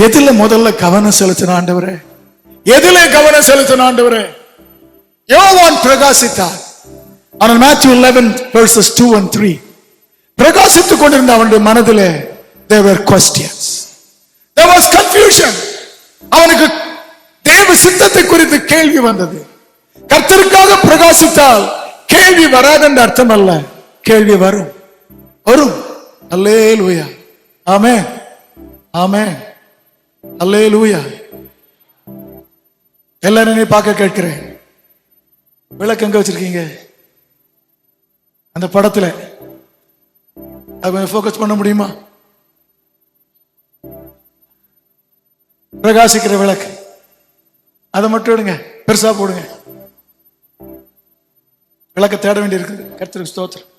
எதுல முதல்ல கவனம் செலுத்தின ஆண்டவரே? எதிலே கவனம் செலுத்தின ஆண்டவரே? யோவான் பிரகாசித்தார். ஆனால் Matthew 11 verses 2 and 3 பிரகாசித்துக் கொண்டிருந்த அவனுடைய மனதிலே there were questions, there was confusion. அவனுக்கு தேவ சித்தத்தை குறித்து கேள்வி வந்தது. கர்த்தருக்காக பிரகாசித்தால் கேள்வி வராது என்ற அர்த்தம் அல்ல, கேள்வி வரும், வரும். அல்லேலூயா. ஆமென், ஆமென், அல்லேலூயா. எல்லாரும் பார்க்க கேட்கிறேன், விளக்கு எங்க வச்சிருக்கீங்க? அந்த படத்துல போக்கஸ் பண்ண முடியுமா? பிரகாசிக்கிற விளக்கு, அதை மட்டும் எடுங்க, பெருசா போடுங்க. விளக்க தேட வேண்டி இருக்குது. கர்த்தருக்கு ஸ்தோத்திரம்.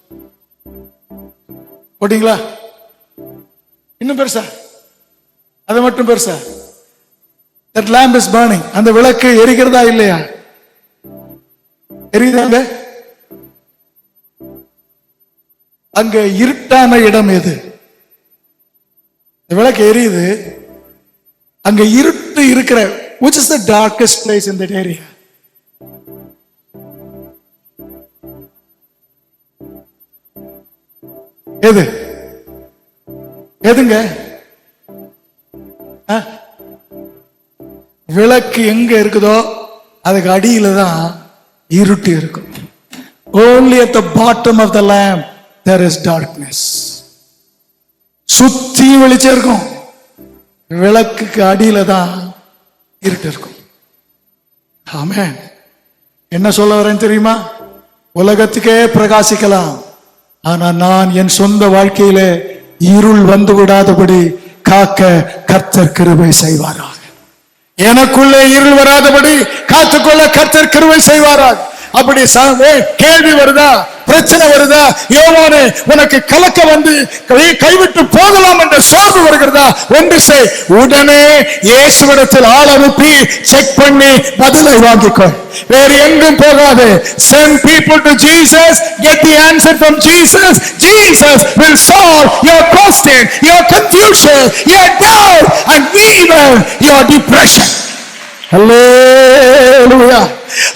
போட்டீங்களா? இன்னும் பெருசா, அதை மட்டும் பெருசா. That lamp is burning. அந்த விளக்கு எரிகிறதா இல்லையா? எரியுதாங்க? அங்க இருட்டான இடம் எது? விளக்கு எரியுது, அங்க இருட்டு இருக்கிற, which is the darkest place in that area? எது? எதுங்க? விளக்கு எங்க இருக்குதோ அதுக்கு அடியில தான் இருட்டு இருக்கும். Only at the bottom of the lamp there is darkness. சுத்தி வெளிச்சம் இருக்கும், விளக்குக்கு அடியில தான் இருட்டு இருக்கும். ஆமென். என்ன சொல்ல வரேன் தெரியுமா? உலகத்துக்கே பிரகாசிக்கலாம், ஆனா நான் என் சொந்த வாழ்க்கையிலே இருள் வந்து விடாதபடி காக்க கர்த்தர் கிருபை செய்வாராக. எனக்குள்ளே இருள் வராதபடி காத்துக்கொள்ள கர்த்தர் கிருபை செய்வாராக. அப்படி கேள்வி வருதா, பிரச்சனை வருதா, யோவானே உனக்கு கலக்க வந்து கைவிட்டு போகலாம் என்ற சோர்வு வருகிறதா, ஒன்று செய், உடனே இயேசுவிடத்தில் ஆள் அனுப்பி செக் பண்ணி பதிலை வாங்கிக்கோ. வேறு எங்கும் போகாது. Send people to Jesus, get the answer from Jesus. Jesus will solve your question, your confusion, your doubt and even your depression. Hallelujah.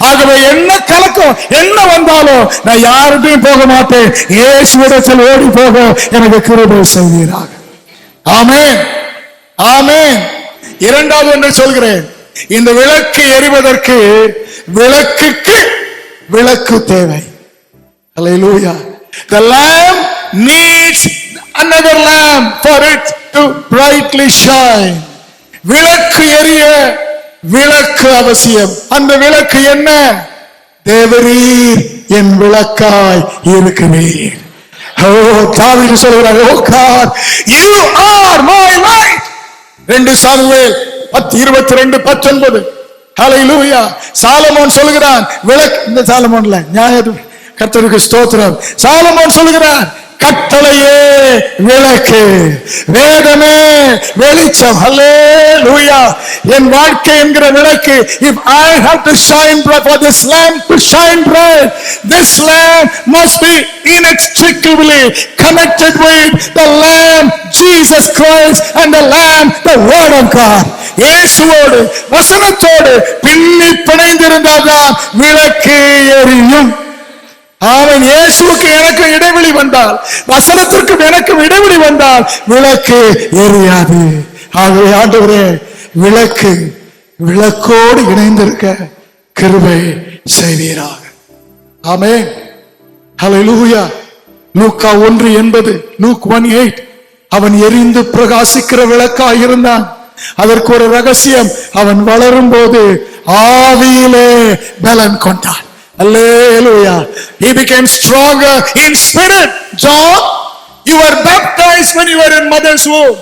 ஆகவே என்ன கலக்கம் என்ன வந்தாலும் நான் யாருக்கும் போக மாட்டேன், இயேசுவிடத்தில் ஓடி போக எனக்கு கிருபை செய்வீராக. ஆமென், ஆமென். இரண்டாவது ஒன்று சொல்கிறேன், இந்த விளக்கு எரிவதற்கு விளக்குக்கு விளக்கு தேவை. Hallelujah. The lamp needs another lamp for it to brightly shine. விளக்கு எரிய விளக்கு அவசியம். அந்த விளக்கு என்ன? தேவரீர் என் விளக்காய் இருக்கிறீர். ஓ, தாவீது சொல்கிறார், ஓ God, you are my light. 2 Samuel 10:22-19. Hallelujah. Solomon சொல்கிறான், விளக்கு, இந்த சாலமோன்ல நியாயம், கர்த்தருக்கு ஸ்தோத்திரம். சாலமோன் சொல்கிறான், கட்டளையே விளக்கு, வேதமே வெளிச்சம். ஹல்லேலூயா. என் வாழ்க்கை என்கிற விளக்கு. If I have to shine bright, for this lamp to shine bright, this lamp must be inextricably connected with the lamp Jesus Christ and the lamp the word of God. இயேசுவோடு வசனத்தோடு பின்னி பிணைந்திருந்தால்தான் விளக்கு எரியும். அவன் இயேசுவுக்கு எனக்கு இடைவெளி வந்தால், வசனத்திற்கும் எனக்கும் இடைவெளி வந்தால் விளக்கு எரியாது. ஆகவே ஆண்டவரே, விளக்கு விளக்கோடு இணைந்திருக்க கிருபை செய்வீராக. ஆமென். ஹல்லேலூயா. லூக்கா 1:80, லூக் 1:8. அவன் எரிந்து பிரகாசிக்கிற விளக்காய் இருந்தான். அதற்கு ஒரு ரகசியம், அவன் வளரும் போது ஆவியிலே பலன் கொண்டான். Hallelujah. He became stronger in spirit. John, you were baptized when you were in mother's womb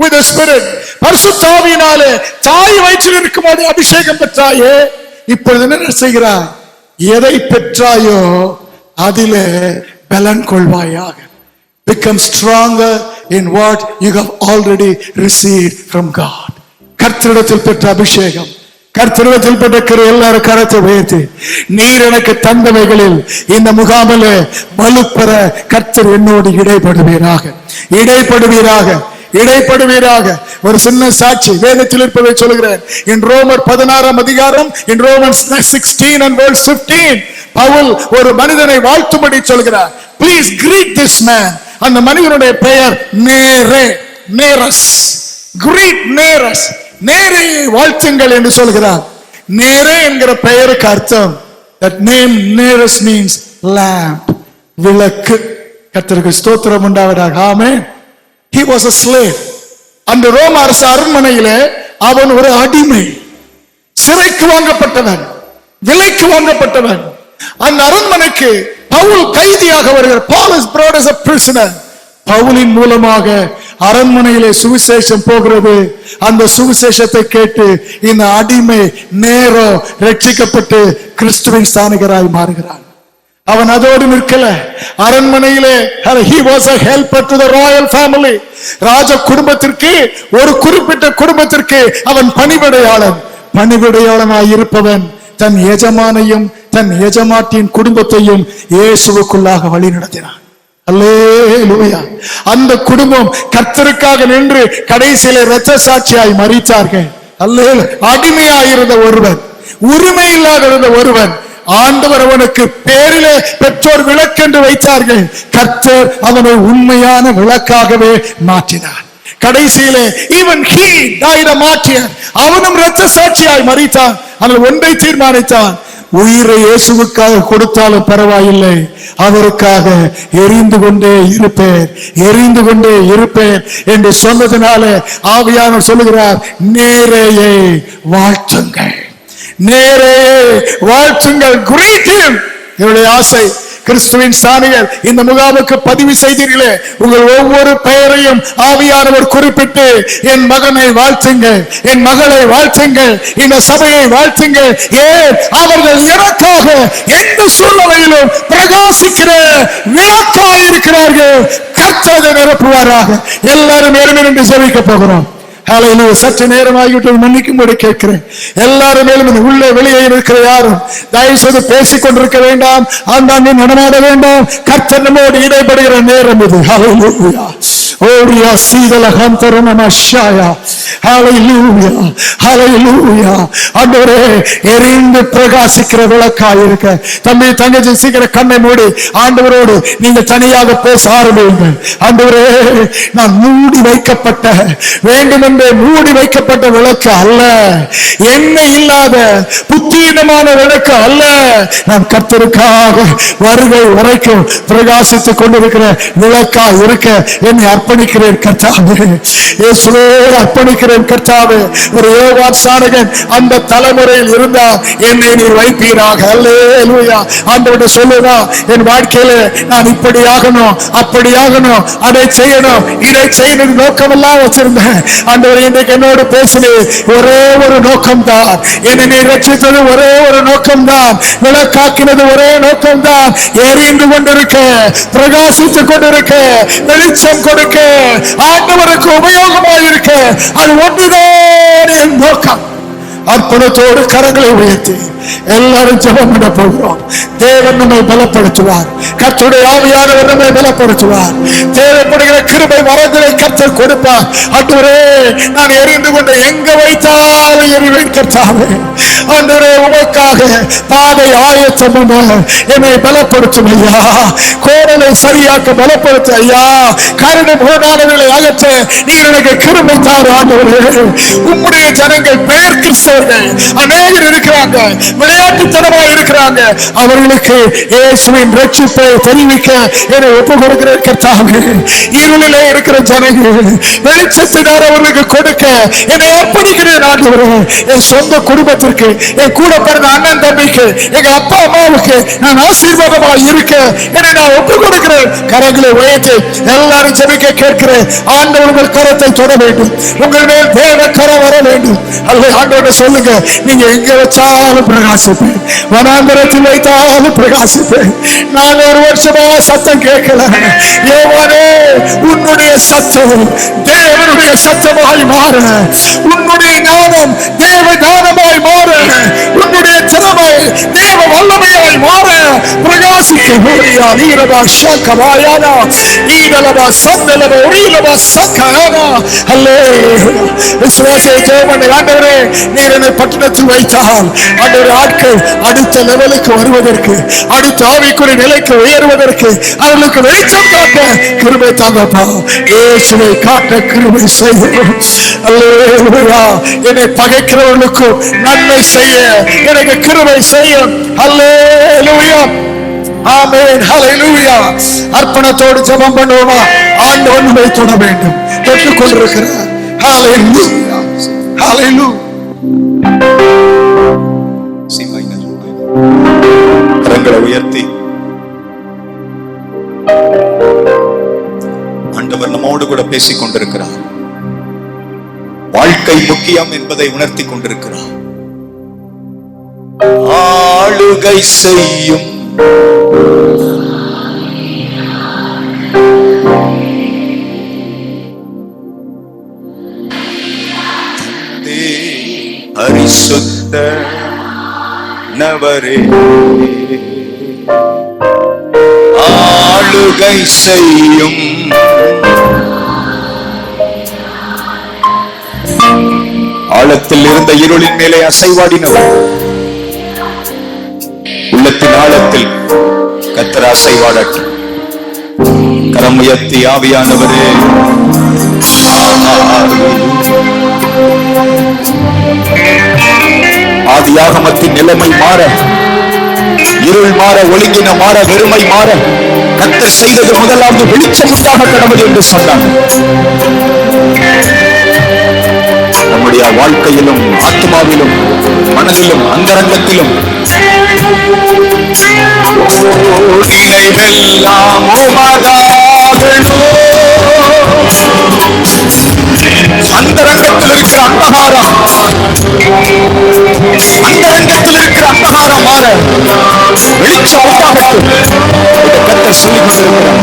with the spirit. பரிசுத்த ஆவியினாலே தாய் வயிற்றில் இருக்கும்போது அபிஷேகம் பெற்றாயே, இப்பொழுது என்ன செய்கிறாய்? எதை பெற்றாயோ அதிலே பலன் கொள்வாயாக. Become stronger in what you have already received from God. கர்த்தரிடத்தில் பெற்ற அபிஷேகம், கர்த்தரிடத்தில் பெற்ற எல்லாரும் கரத்தை உயர்த்தி, நீர் எனக்கு தந்தவைகளில் இந்த முகாமிலே வலுப்பெற கர்த்தர் என்னோடு இடைப்படுவீராக, இடைப்படுவீராக, இடைப்படுவீராக. ஒரு சின்ன சாட்சி வேதத்தில் இருப்பதை சொல்கிறேன். in ரோமர் 16 அதிகாரம், in Romans 16 and verse 15, Pavul ஒரு மனிதனை வாழ்த்தும்படி சொல்கிறார். Please greet this man. அந்த மனிதனுடைய பெயர் நேரே, நேரஸ். Greet நேரஸ், நேரையை வாழ்த்துங்கள் என்று சொல்கிறார். நேரே என்கிற பெயருக்கு அர்த்தம், that name நேரஸ் means lamp, விளக்கு. கர்த்தருக்கு ஸ்தோத்திரம் உண்டாவதாக. ஆமென். He was a slave. அந்த ரோம அரசு அரண்மனையிலே அவன் ஒரு அடிமை, சிறைக்கு வாங்கப்பட்டவன், விலைக்கு வாங்கப்பட்டவன். அந்த அரண்மனைக்கு பவுல் கைதியாக வருகிறார். Paul is brought as a prisoner. பவுலின் மூலமாக அரண்மனையிலே சுவிசேஷம் போகிறது. அந்த சுவிசேஷத்தை கேட்டு இந்த அடிமை நேரோ ரட்சிக்கப்பட்டு கிறிஸ்துவின் ஸ்தானிகராய் மாறுகிறான். அவன் அதோடு நிற்கல. அரண்மனையிலே he was a helper to the royal family. ராஜ குடும்பத்திற்கு, ஒரு குறிப்பிட்ட குடும்பத்திற்கு அவன் பணிவிடையாளன். பணிவிடையாளனாய் இருப்பவன் தன் எஜமானையும் தன் எஜமாட்டியின் குடும்பத்தையும் இயேசுவுக்குள்ளாக வழி நடத்தினான். அல்லேலூயா. அந்த குடும்பம் கர்த்தருக்காக நின்று கடைசியிலே இரத்த சாட்சியாய் மரித்தார்கள். அல்லேலூயா. அடிமையாயிருந்த ஒருவன், உரிமை இல்லாத இருந்த ஒருவன், ஆண்டவர் அவனுக்கு பேரிலே பெற்றோர் விளக்கென்று வைத்தார்கள். கர்த்தர் அவனை உண்மையான விளக்காகவே மாற்றினார். கடைசியிலே even he died a martyr. அவனும் இரத்த சாட்சியாய் மரித்தான். ஆனால் ஒன்றை தீர்மானித்தான், உயிரை இயேசுவுக்காக கொடுத்தாலும் பரவாயில்லை, அவருக்காக எரிந்து கொண்டே இருப்பேன், எரிந்து கொண்டே இருப்பேன் என்று சொன்னதுனால ஆவியானவர் சொல்லுகிறார், நேரையே வாழ்த்துங்கள், நேரையே வாழ்த்துங்கள். Greet him. என்னுடைய ஆசை, கிறிஸ்துவின் சாணியர் இந்த முகாமுக்கு பதிவு செய்தீர்களே, உங்கள் ஒவ்வொரு பெயரையும் ஆவியானவர் குறிப்பிட்டு என் மகனை வாழ்த்துங்கள், என் மகளை வாழ்த்துங்கள், இந்த சபையை வாழ்த்துங்கள். ஏன்? அவர்கள் எனக்காக எந்த சூழ்நிலையிலும் பிரகாசிக்கிற விளக்காய் இருக்கிறார்கள். கர்த்தரை நிரப்புவாராக. எல்லாரும் என்று ஜெபிக்க போகிறோம். ஹல்லேலூயா. சற்று நேரமாகிவிட்டு மன்னிக்கும்படி கேட்கிறேன். எல்லாரும் மேலும் உள்ளே வெளியே இருக்கிற யாரும் தயவு செய்து பேசிக் கொண்டிருக்க வேண்டாம், ஆண்டாண்டு நடமாட வேண்டாம். கர்த்தர் நம்மோடு இடைப்படுகிற நேரம் இது. ஹல்லேலூயா. ஓரியா சீதல ஹந்தரனமஷாயா. ஹல்லேலூயா, ஹல்லேலூயா. ஆண்டவரே, எரிந்து பிரகாசிக்கிற விளக்காய் இருக்க. தம்பி தங்கச்சி சீக்கிரம் கண்ணை மூடி ஆண்டவரோடு நீங்க தனியாக பேச ஆரம்பியுங்கள். ஆண்டவரே, நான் மூடி வைக்கப்பட்ட வேண்டும் மூடி வைக்கப்பட்ட விளக்கு அல்ல, எண்ணெய் இல்லாத புத்தீனமான விளக்கு அல்ல. நான் கர்த்தருக்காக வருகை வரைக்கும் பிரகாசித்துக் கொண்டிருக்கிற விளக்கா இருக்க என்னை அர்ப்பணிக்கிறேன் கர்த்தாவே. இயேசுவோடு அர்ப்பணிக்கிறேன் கர்த்தாவே. ஒரு யோவான் சாணகன் அந்த தலைமுறையில் இருந்தால் என்னை நீர் வைப்பீராக. அல்லேலூயா. ஆண்டவரே சொல்லுதா, என் வாழ்க்கையில நான் இப்படி ஆகணும், அப்படி ஆகணும், அதை செய்யணும், இதை செய்யணும் நோக்கமெல்லாம் வச்சிருந்தேன். இன்றைக்கு என்னோடு பேசினே ஒரே ஒரு நோக்கம்தான், என்னை நீ ரட்சித்தது ஒரே ஒரு நோக்கம்தான், விளக்காக்கினது ஒரே நோக்கம்தான். எரிந்து கொண்டிருக்க, பிரகாசித்துக் கொண்டிருக்க, வெளிச்சம் கொடுக்க, ஆண்டவருக்கு உபயோகமாக இருக்க, அது ஒன்றுதான் என் நோக்கம். அர்ப்பணத்தோடு கரங்களை உயர்த்தி எல்லாரும் ஜெபம் பண்ண போகிறோம். தேவன் நம்மை பலப்படுத்துவார். கர்த்தருடைய ஆவியானவர் நம்மை பலப்படுத்துவார். தேவைப்படுகிற கிருபை வரங்களை கர்த்தர் கொடுப்பார். ஆண்டவரே, நான் எரிந்து கொண்டு எங்க வைத்தாலும் எரிவேன் கர்த்தாவே. ஆண்டவரே, உமக்காக பாதை ஆயத்தம் பண்ண என்னை பலப்படுத்தும் ஐயா. கோடலை சரியாக்க பலப்படுத்த ஐயா. கரடு முரடானவர்களை அகற்ற நீர் எனக்கு கிருபை தாரு ஆண்டவரே. உம்முடைய ஜனங்கள் பெயர் கிறிஸ்தவ இருக்கிறவர்கள் அநேகர் இருக்கிறாங்க, விளையாட்டுத்தனமா இருக்கிறாங்க. அவர்களுக்கு இயேசுவின் ரட்சிப்பை தெரிவிக்க என்னை ஒப்பு கொடுக்கிற கர்த்தாவே, இருளிலே இருக்கிற ஜனங்கள் வெளிச்சத்தினார் அவர்களுக்கு கொடுக்க என்னை அர்ப்பணிக்கிறேன் ஆண்டவரே. என் சொந்த குடும்பத்திற்கு, என் கூட பிறந்த அண்ணன் தம்பிக்கு, எங்க அப்பா அம்மாவுக்கு நான் ஆசீர்வாதமாக இருக்க என்னை நான் ஒப்பு கொடுக்கிறேன். கரங்களை உயர்த்தி எல்லாரும் ஜெபிக்க கேட்கிறேன். ஆண்டவர் உங்கள் கரத்தை தொட வேண்டும், உங்கள் மேல் தேவ கரம் வர வேண்டும். அல்ல ஆண்டவர் சொல்லுங்க, நீங்க எங்க வச்சாலும் பிரகாசிப்பேன், வனாந்தரத்தில் வைத்தாலும் பிரகாசிப்பேன். நான் ஒரு வருஷமா சத்தம் கேட்கல. யோவானே, உன்னுடைய சத்தம் தேவனுடைய சத்தமாய் மாற, உன்னுடைய ஞானம் தேவ ஞானமாய் மாற, உன்னுடைய திறமை தேவ வல்லமையாய் மாற பிரகாசிக்க. நீரபா சக்கவாயானா நீரபா சந்தலபா உரிலபா சக்கயானா. அல்லேலூயா. விசுவாசியை ஜெபமே. ஆண்டவரே, நீர் என்னை பட்டணத்தில் வைத்தால் ஆண்டவரே, ஆட்கள் அடுத்த லெவலுக்கு வருவதற்கு, அடுத்த ஆவிக்குரிய நிலைக்கு உயர்வதற்கு அவர்களுக்கு வெளிச்சம் காட்ட கிருபை தாங்கப்பா. இயேசுவை காட்ட கிருபை செய்யும். அல்லேலூயா. என்னை பகைக்கிறவர்களுக்கு நன்மை செய்ய எனக்கு கிருபை செய்யும். அல்லேலூயா. ஆமென். ஹல்லேலூயா. அர்ப்பணத்தோடு ஜெபம் பண்ணுவோமா? ஆண்டவர் நம்மை தொட வேண்டும், தொட்டுக் கொண்டிருக்கிறார். ஹல்லேலூயா. ஹல்லேலூயா. கரங்களை உயர்த்தி ஆண்டவர் நம்மோடு கூட பேசிக் கொண்டிருக்கிறார். வாழ்க்கை முக்கியம் என்பதை உணர்த்தி கொண்டிருக்கிறார். ஆளுகை செய்யும் பரிசுத்த நவரே, ஆளுகை செய்யும் ஆழத்தில் இருந்த இருளின் மேலே அசைவாடினவர், உள்ளத்தின் ஆழத்தில் கர்த்தர் அசைவாடட்டும். கரம் உயர்த்தி ஆவியானவரே, ஆதியாகமத்தின் நிலைமை மாற, இருள் மாற, ஒழுங்கின மாற, வெறுமை மாற கர்த்தர் செய்தது முதலாவது வெளிச்சம் உண்டாக கடவுள் என்று சொன்னார். நம்முடைய வாழ்க்கையிலும், ஆத்மாவிலும், மனதிலும், அந்தரங்கத்திலும் நினைவெல்லாம் அந்தரங்கத்தில் இருக்கிற அந்தகாரம், அந்தரங்கத்தில் இருக்கிற அந்தகாரம் மாற வெளிச்சம் உண்டாகட்டும். இதை கர்த்தர் சொல்லிக் கொண்டிருக்கிறார்.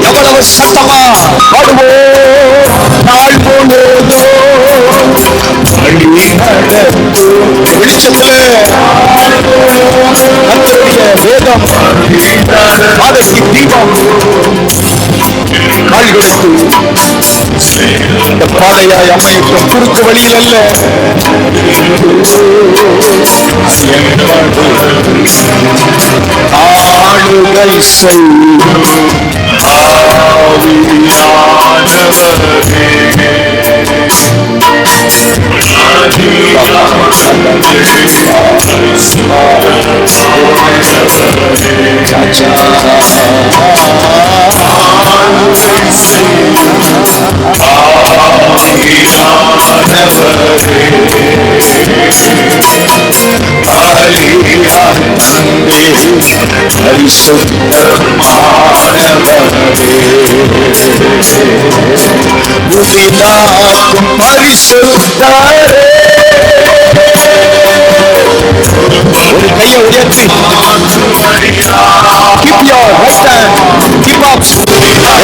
எவ்வளவு சத்தமா பாடுவோம் நாள் முழுவதும் வெளிச்சத்துல கர்த்தருடைய வேதம் பாதைக்கு தீபம், கால்களுக்கு இந்த பாதையாய் அமைக்கும். குறுக்கு வழியில் அல்ல, ஆளுகை செய்யும் ஒரு கையை உயர்த்தி keep your right hand, keep up,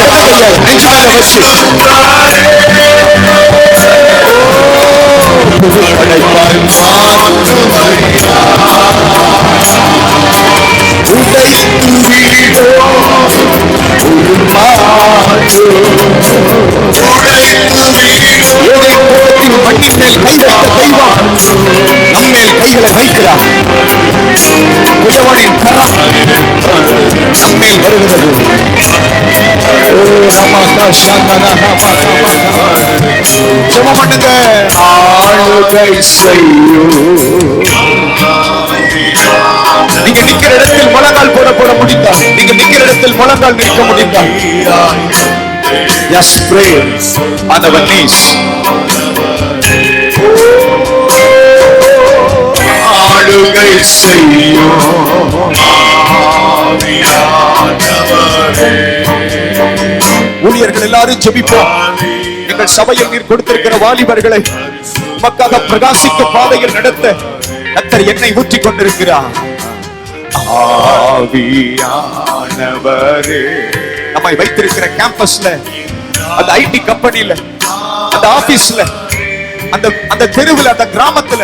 இடது கையை நெஞ்சில வச்சு மண்ணின் மேல் கை வைத்த தெய்வம் நம்மேல் கைகளை வைக்கிறார். குயவனின் கரம் நம்மேல் வருகிறது. ஜெபம் பண்ணுங்க. ஆளுகை செய்யும். நீங்க நிக்கிற இடத்தில் முழங்கால் போட முடிந்தால், நீங்க நிக்கிற இடத்தில் முழங்கால் நிற்க முடிந்தால், yes, pray on our knees. ஆளுகை செய்யும். ஊழியர்கள் எல்லாரும் ஜெபிப்போம். எங்கள் சபையில் நீர் கொடுத்திருக்கிற வாலிபர்களை மக்களாக பிரகாசிக்கும் பாதையில் நடத்த கர்த்தர் என்னை ஊற்றிக் கொண்டிருக்கிறார். ஆவியானவரே, நம்மை வைத்திருக்கிற கேம்பஸ்ல, அந்த ஐடி கம்பெனில, அந்த ஆபீஸ்ல, அந்த தெருவில், அந்த கிராமத்துல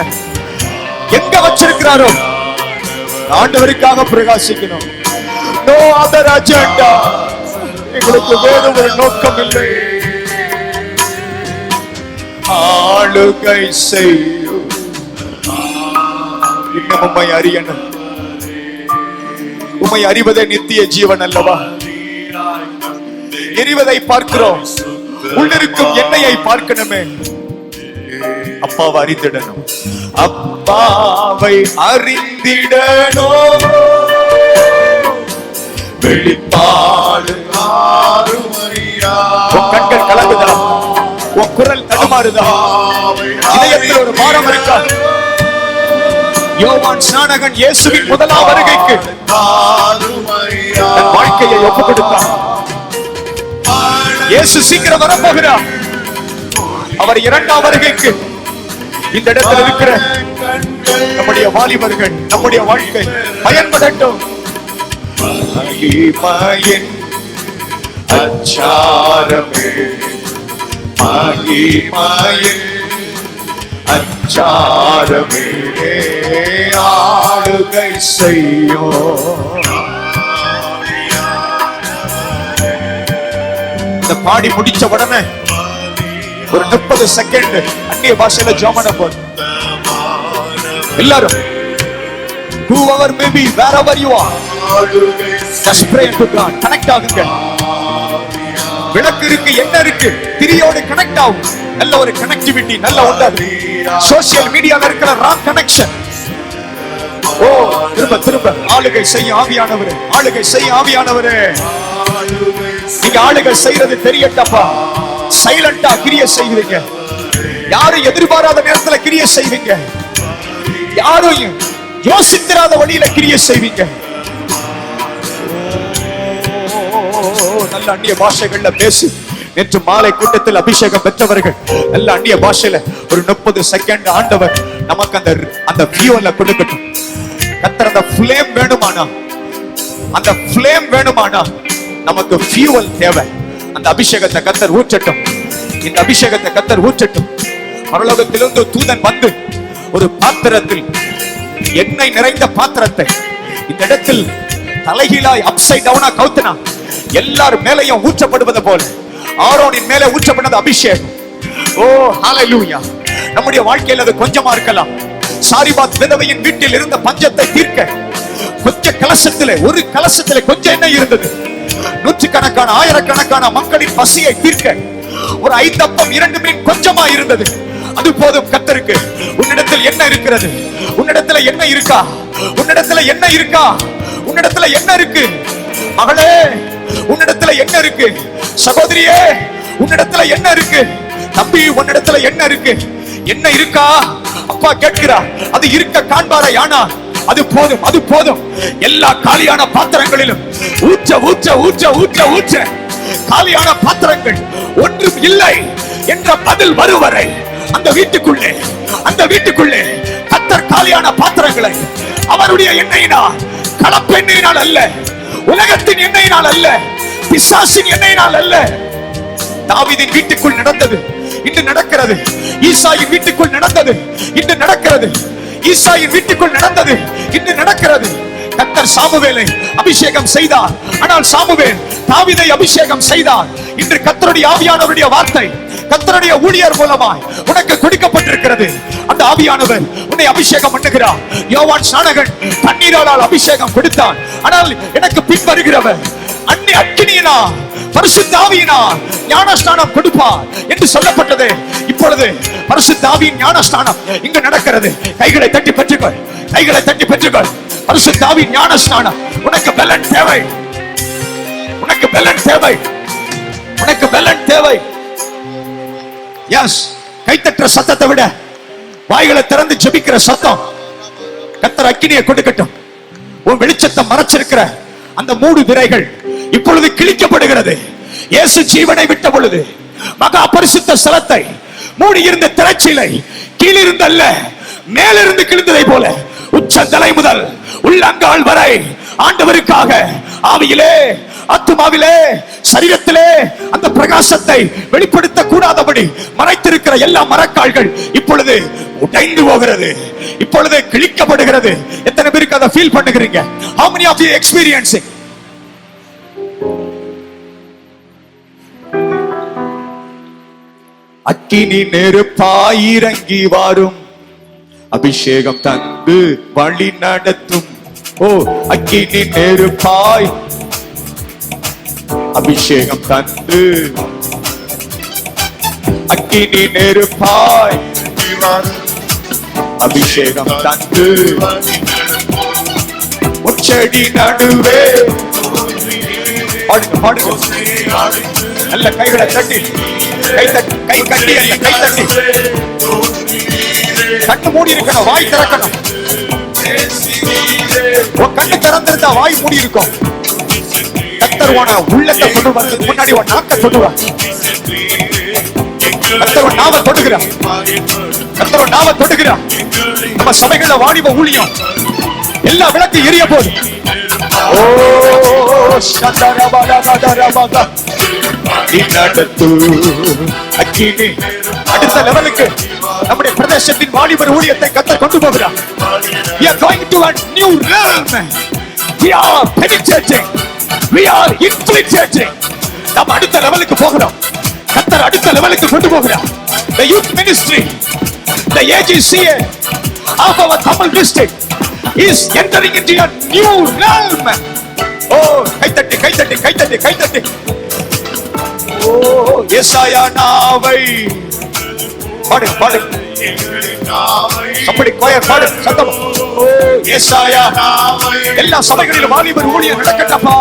எங்க வச்சிருக்கிறாரோ ஆண்டவருக்காக பிரகாசிக்கணும். No other agenda. எங்களுக்கு வேற ஒரு நோக்கம் இல்லை. ஆளுகை செய்யும். இன்னும் உம்மை அறியணும். உம்மை அறிவதே நித்திய ஜீவன் அல்லவா? எரிவதை பார்க்கிறோம், உள்ளிருக்கும் எண்ணெயை பார்க்கணுமே. அப்பாவை அறிந்திடணும். அப்பாவை அறிந்திடணும். வெளிப்பாடு உன் கண்கள் கலங்குதா? உன் குரல் தடுமாறுதா? இதயத்தில் ஒரு பாரம் இருக்கா? யோவான் ஸ்நானகன் இயேசுவின் முதலாம் வருகைக்கு தன் வாழ்க்கையை ஒப்புக் கொடுத்தான். இயேசு சீக்கிரம் வரப்போகிறார். அவர் இரண்டாம் வருகைக்கு இந்த இடத்தில் இருக்கிற நம்முடைய வாலிபர்கள், நம்முடைய வாழ்க்கை பயன்படட்டும். மகிமையின் அச்சாரமே, மகிமையின் அச்சாரமே, ஆளுகை செய்யும். இந்த பாடி முடிச்ச உடனே ஒரு 30 செகண்ட் அந்நிய பாஷையில ஜெபம் பண்ண எல்லாரும் whoever may be, wherever you are, just pray to God. Connect ஆகுங்க. விளக்கு இருக்கு, என்ன இருக்கு, திரியோடு கனெக்ட் ஆகும். நல்ல ஒரு கனெக்டிவிட்டி, நல்ல உண்டாது. சோசியல் மீடியால இருக்கிற ராங் கனெக்ஷன். ஓ, திரும்ப ஆளுகை செய்ய ஆவியானவரே, ஆளுகை செய்ய ஆவியானவரே. நீங்க ஆளுகை செய்யறது தெரியட்டப்பா. சைலண்டா கிரியை செய்வீங்க. யாரும் எதிர்பாராத நேரத்துல கிரியை செய்வீங்க. யாரும் யோசித்திராத வழியில கிரியை செய்வீங்க. நல்ல அந்நிய பாஷைகள்ல பேசி நேற்று மாலை கூட்டத்தில் அபிஷேகம் பெற்றவர்கள் நல்ல அந்நிய பாஷையில ஒரு 30 செகண்ட் ஆண்டவர் நமக்கு அந்த ஃபியூவலை கொடுக்கட்டும். கர்த்தர் அந்த ஃப்ளேம் வேணுமானா, அந்த ஃப்ளேம் வேணுமானா நமக்கு ஃபியூவல் தேவை. அந்த அபிஷேகத்தை கர்த்தர் ஊற்றட்டும். இந்த அபிஷேகத்தை கர்த்தர் ஊற்றட்டும். பரலோகத்திலிருந்து தூதன் வந்து ஒரு பாத்திரத்தில், எண்ணெய் நிறைந்த பாத்திரத்தை இந்த இடத்தில் தலைகீழாய் அப்சைட் டவுனா கவுத்தினா எல்லார் மேலையும் ஊற்றப்படுவது போல ஆரோனின் மேலே ஊற்றப்பட்டது அபிஷேகம். ஓ ஹalleluya. நம்முடைய வாழ்க்கையில் அது கொஞ்சமா இருக்கலாம். சாரிபாத் விதவையின் வீட்டில் இருந்த பஞ்சத்தை தீர்க்க கொஞ்ச கலசத்திலே, ஒரு கலசத்திலே கொஞ்சம் எண்ணெய் இருந்தது. நூற்றுக்கணக்கான ஆயிரக்கணக்கான மக்களின் பசியை தீர்க்க ஒரு 5 அப்பம் 2 மீன் கொஞ்சமா இருந்தது. அது போதும் கர்த்தருக்கு. உன்னிடத்தில் என்ன இருக்கிறது? உன்னிடத்துல என்ன இருக்கா? உன்னிடத்துல என்ன இருக்கா? உன்னிடத்துல என்ன இருக்கு? மகளே, உன்னிடத்துல என்ன இருக்கு? சகோதரியே, உன்னிடத்துல என்ன இருக்கு? தம்பி, உன்னிடத்துல என்ன இருக்கு? என்ன இருக்கா? அப்பா கேட்கிறார். அது இருக்க காண்பாரா? யானா அது போதும், அது போதும். எல்லா காலியான பாத்திரங்களிலும் ஊற்ற ஊற்ற ஊற்ற ஊற்ற ஊற்ற காலியான பாத்திரங்கள் ஒன்றும் இல்லை என்ற பதில் வருவரை அந்த வீட்டுக்குள்ளே கர்த்தர் காலியான பாத்திரங்களை அவருடைய எண்ணெயினால், கலப்பெண்ணெயினால் அல்ல, உலகத்தின் எண்ணெயினால் அல்ல, பிசாசின் எண்ணெயினால் அல்ல. தாவீதின் வீட்டுக்குள் நடந்தது, இன்று நடக்கிறது. ஈசாயின் வீட்டுக்குள் நடந்தது, இன்று நடக்கிறது. ஈசாயின் வீட்டுக்குள் நடந்தது, இன்று நடக்கிறது. கர்த்தர் சாமுவேலை அபிஷேகம் செய்தார். ஆனால் சாமுவேல் தாவீதை அபிஷேகம் செய்தார். இன்று கர்த்தருடைய ஆவியானவருடைய வார்த்தை கர்த்தருடைய ஊழியர் மூலமாய் உனக்கு கொடுக்கப்பட்டிருக்கிறது. அந்த ஆவியானவர் உன்னை அபிஷேகம் பண்ணுகிறார். யோவான் ஸ்நானகன் தண்ணீரால் அபிஷேகம் கொடுத்தான். ஆனால் எனக்கு பின் வருகிறவர் அக்கினியினால் பரிசுத்த ஆவியினால் ஞானஸ்நானம் கொடுப்பார் என்று சொல்லப்பட்டது. இப்பொழுது பரிசுத்த ஆவியின் ஞானஸ்நானம் இங்கு நடக்கிறது. கைகளை தட்டி பெற்றுக்கொள், கைகளை தட்டி பெற்றுக்கொள். பரிசுத்த ஆவியின் ஞானஸ்நானம். உனக்கு பலன் தேவை, உனக்கு பலன் தேவை, உனக்கு பலன் தேவை. எஸ், கைத்தட்டுற சத்தத்தை விட வாய்களை திறந்து ஜெபிக்கிற சத்தம் கர்த்தர் அக்கினியை கொடுக்கட்டும். உன் வெளிச்சத்தை மறைச்சிருக்கிற அந்த மூடு திரைகள் இப்பொழுது கிழிக்கப்படுகிறது. இயேசு ஜீவனை விட்ட பொழுது மகா பரிசுத்த ஸ்தலத்தை மூடி இருந்த திரைச்சீலை கீழிருந்து அல்ல மேலிருந்து கிழிந்ததை போல உச்சந்தலை முதல் உள்ளங்கால் வரை ஆண்டவருக்காக ஆவியிலே, ஆத்துமாவிலே, சரீரத்திலே அந்த பிரகாசத்தை வெளிப்படுத்த கூடாதபடி மறைத்திருக்கிற எல்லா மரக்கால்கள் இப்பொழுது உடைந்து போகிறது, இப்பொழுது கிழிக்கப்படுகிறது. எத்தனை பேருக்கு அதை feel பண்ணுகிறீங்க? How many of you experiencing? அக்கினி நெருப்பாய் இறங்கி வரும், அபிஷேகம் தந்து வழி நடத்தும். ஓ, அக்கினி நெருப்பாய் அபிஷேகம் தந்து, அக்கினி நெருப்பாய் அபிஷேகம் தந்து, முச்செடி நடுவே. பாடுங்க, பாடுங்க. நல்ல கைகளை தட்டி, கை தட்டி, கை கட்டி அல்ல, கை தட்டி. கண்ணு மூடி இருக்கணும், வாய் திறக்கணும். உன் கண்ணு திறந்திருந்தா வாய் மூடி இருக்கும். கர்த்தர் உன உள்ளத்தை கொண்டு வந்ததுக்கு முன்னாடி உன் நாக்க தொடுவார். கர்த்தர் உன் நாவை தொடுகிறார், கர்த்தர் உன் நாவை தொடுகிறார். நம்ம சபைகள்ல வாலிப ஊழியம் எல்லா விளக்கு எரிய போது. ஓ சந்தரபலகதரபக இன்னடத்து அக்கினி. அடுத்த லெவலுக்கு நம்முடைய பிரதேசத்தின் வாலிபர் ஊழியத்தை கர்த்தர் கொண்டு போகிறார். We are going to a new realm. We are penetrating. We are infiltrating. நாம் அடுத்த லெவலுக்கு போகிறோம். கர்த்தர் அடுத்த லெவலுக்கு கொண்டு போகிறார். The youth ministry, the AGCA of our Tamil district is entering into a new realm. Oh, கைத்தட்டி, கைத்தட்டி, கைத்தட்டி, கைத்தட்டி. Oh, ஏசாயா நாவை பாடு, பாடு. அப்படி கோயர் பாடு, சத்தம். ஏசாயா எல்லா சபைகளிலும் வாலிபர் ஊழியம் நடக்கட்டப்பா.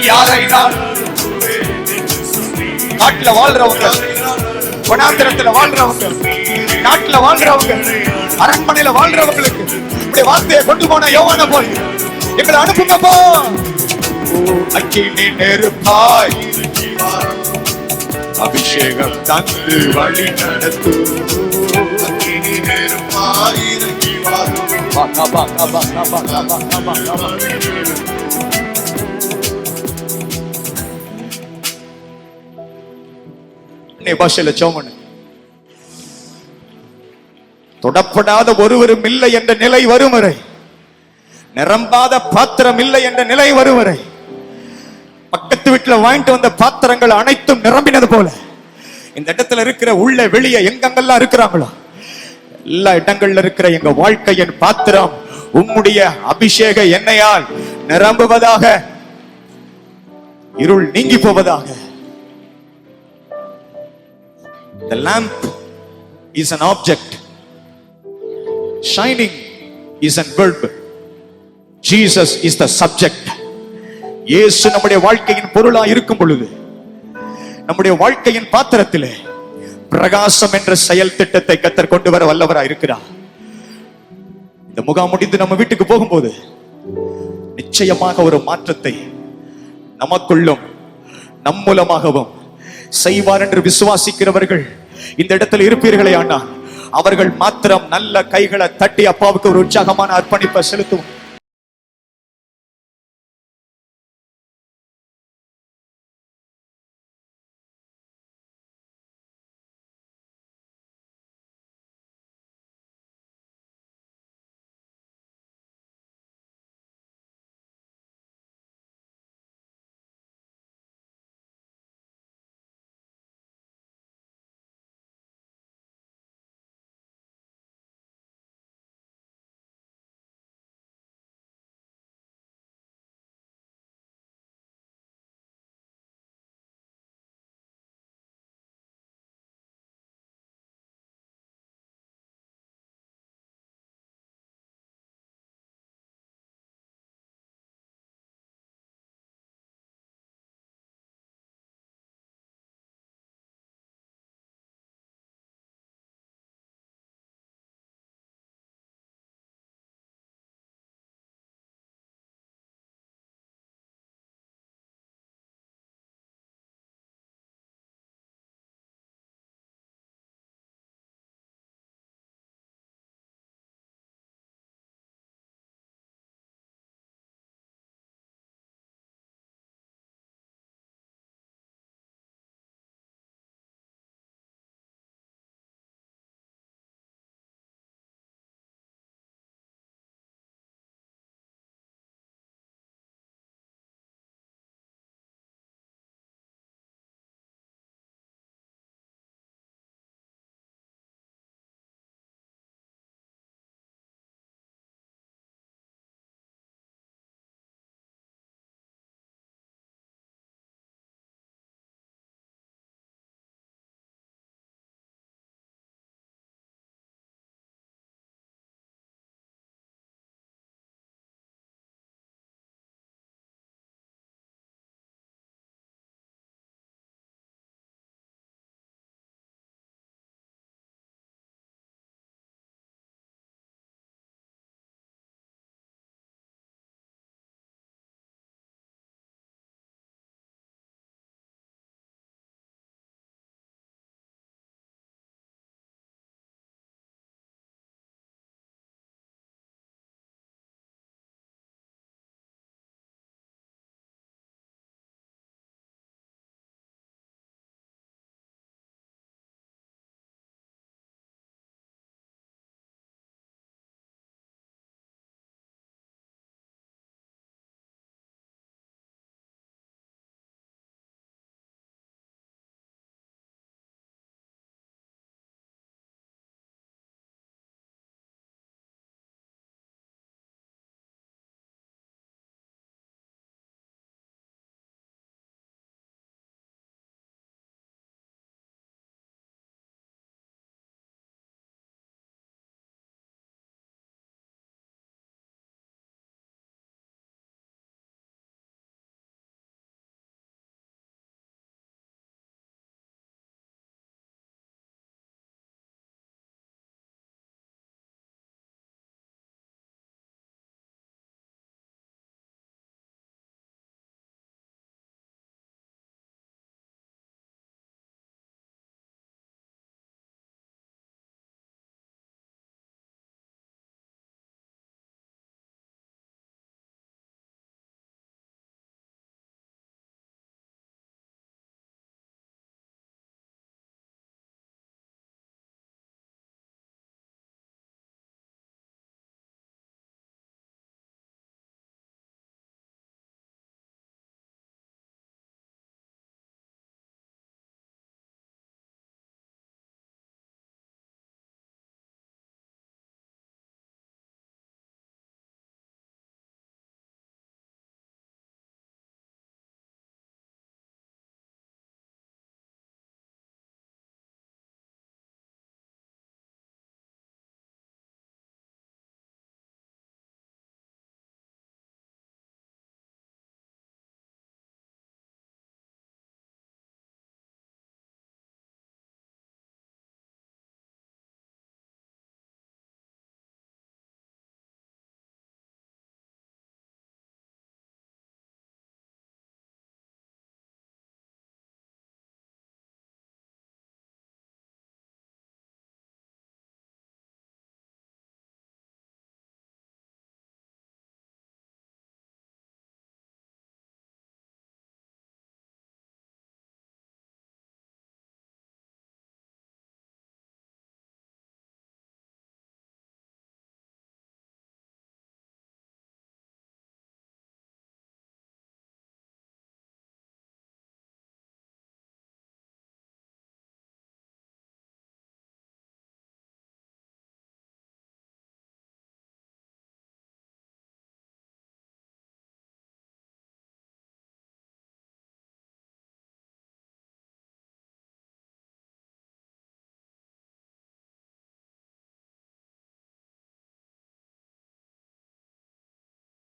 யாரை நான் நாட்டுல வாழ்றவங்க, வனாந்திரத்துல வாழ்றவங்க, நாட்டுல வாழ்றவங்க, அரண்மனையில வாழ்றவங்களுக்கு இப்படி வார்த்தையை கொண்டு போன யோவான போய் எங்களை அனுப்புங்கப்பா. அக்கினி நெருப்பாய் அபிஷேகம் தந்து வழி நடத்து. அக்கினி நெருப்பாய் இறங்கி வரும். பாஷையில சோமன் தொடப்படாத ஒருவரும் இல்லை என்ற நிலை வரும் வரை, நிரம்பாத பாத்திரம் இல்லை என்ற நிலை வரும் வரை, பக்கத்து வீட்டுல வாங்கிட்டு வந்த பாத்திரங்கள் அனைத்தும் நிரம்பினது போல இந்த இடத்துல இருக்கிற உள்ள வெளியே எங்கெங்கெல்லாம் இருக்கிறாங்களோ எல்லா இடங்கள்ல இருக்கிற எங்க வாழ்க்கையின் பாத்திரம் உம்முடைய அபிஷேக எண்ணெயால் நிரம்புவதாக, இருள் நீங்கி போவதாக. The lamp is an object, shining is a verb, Jesus is the subject. இயேசு நம்முடைய வாழ்க்கையின் பொருளா இருக்கும் பொழுது நம்முடைய வாழ்க்கையின் பாத்திரத்திலே பிரகாசம் என்ற செயல் திட்டத்தை கர்த்தர் கொண்டு வர வல்லவரா இருக்கிறார். இந்த முகாம் முடிந்து நம்ம வீட்டுக்கு போகும்போது நிச்சயமாக ஒரு மாற்றத்தை நமக்குள்ளும் நம் மூலமாகவும் செய்வார் என்று விசுவாசிக்கிறவர்கள் இந்த இடத்துல இருப்பீர்களே. ஆனால் அவர்கள் மாத்திரம் நல்ல கைகளை தட்டி அப்பாவுக்கு ஒரு உற்சாகமான அர்ப்பணிப்பை செலுத்துவோம்.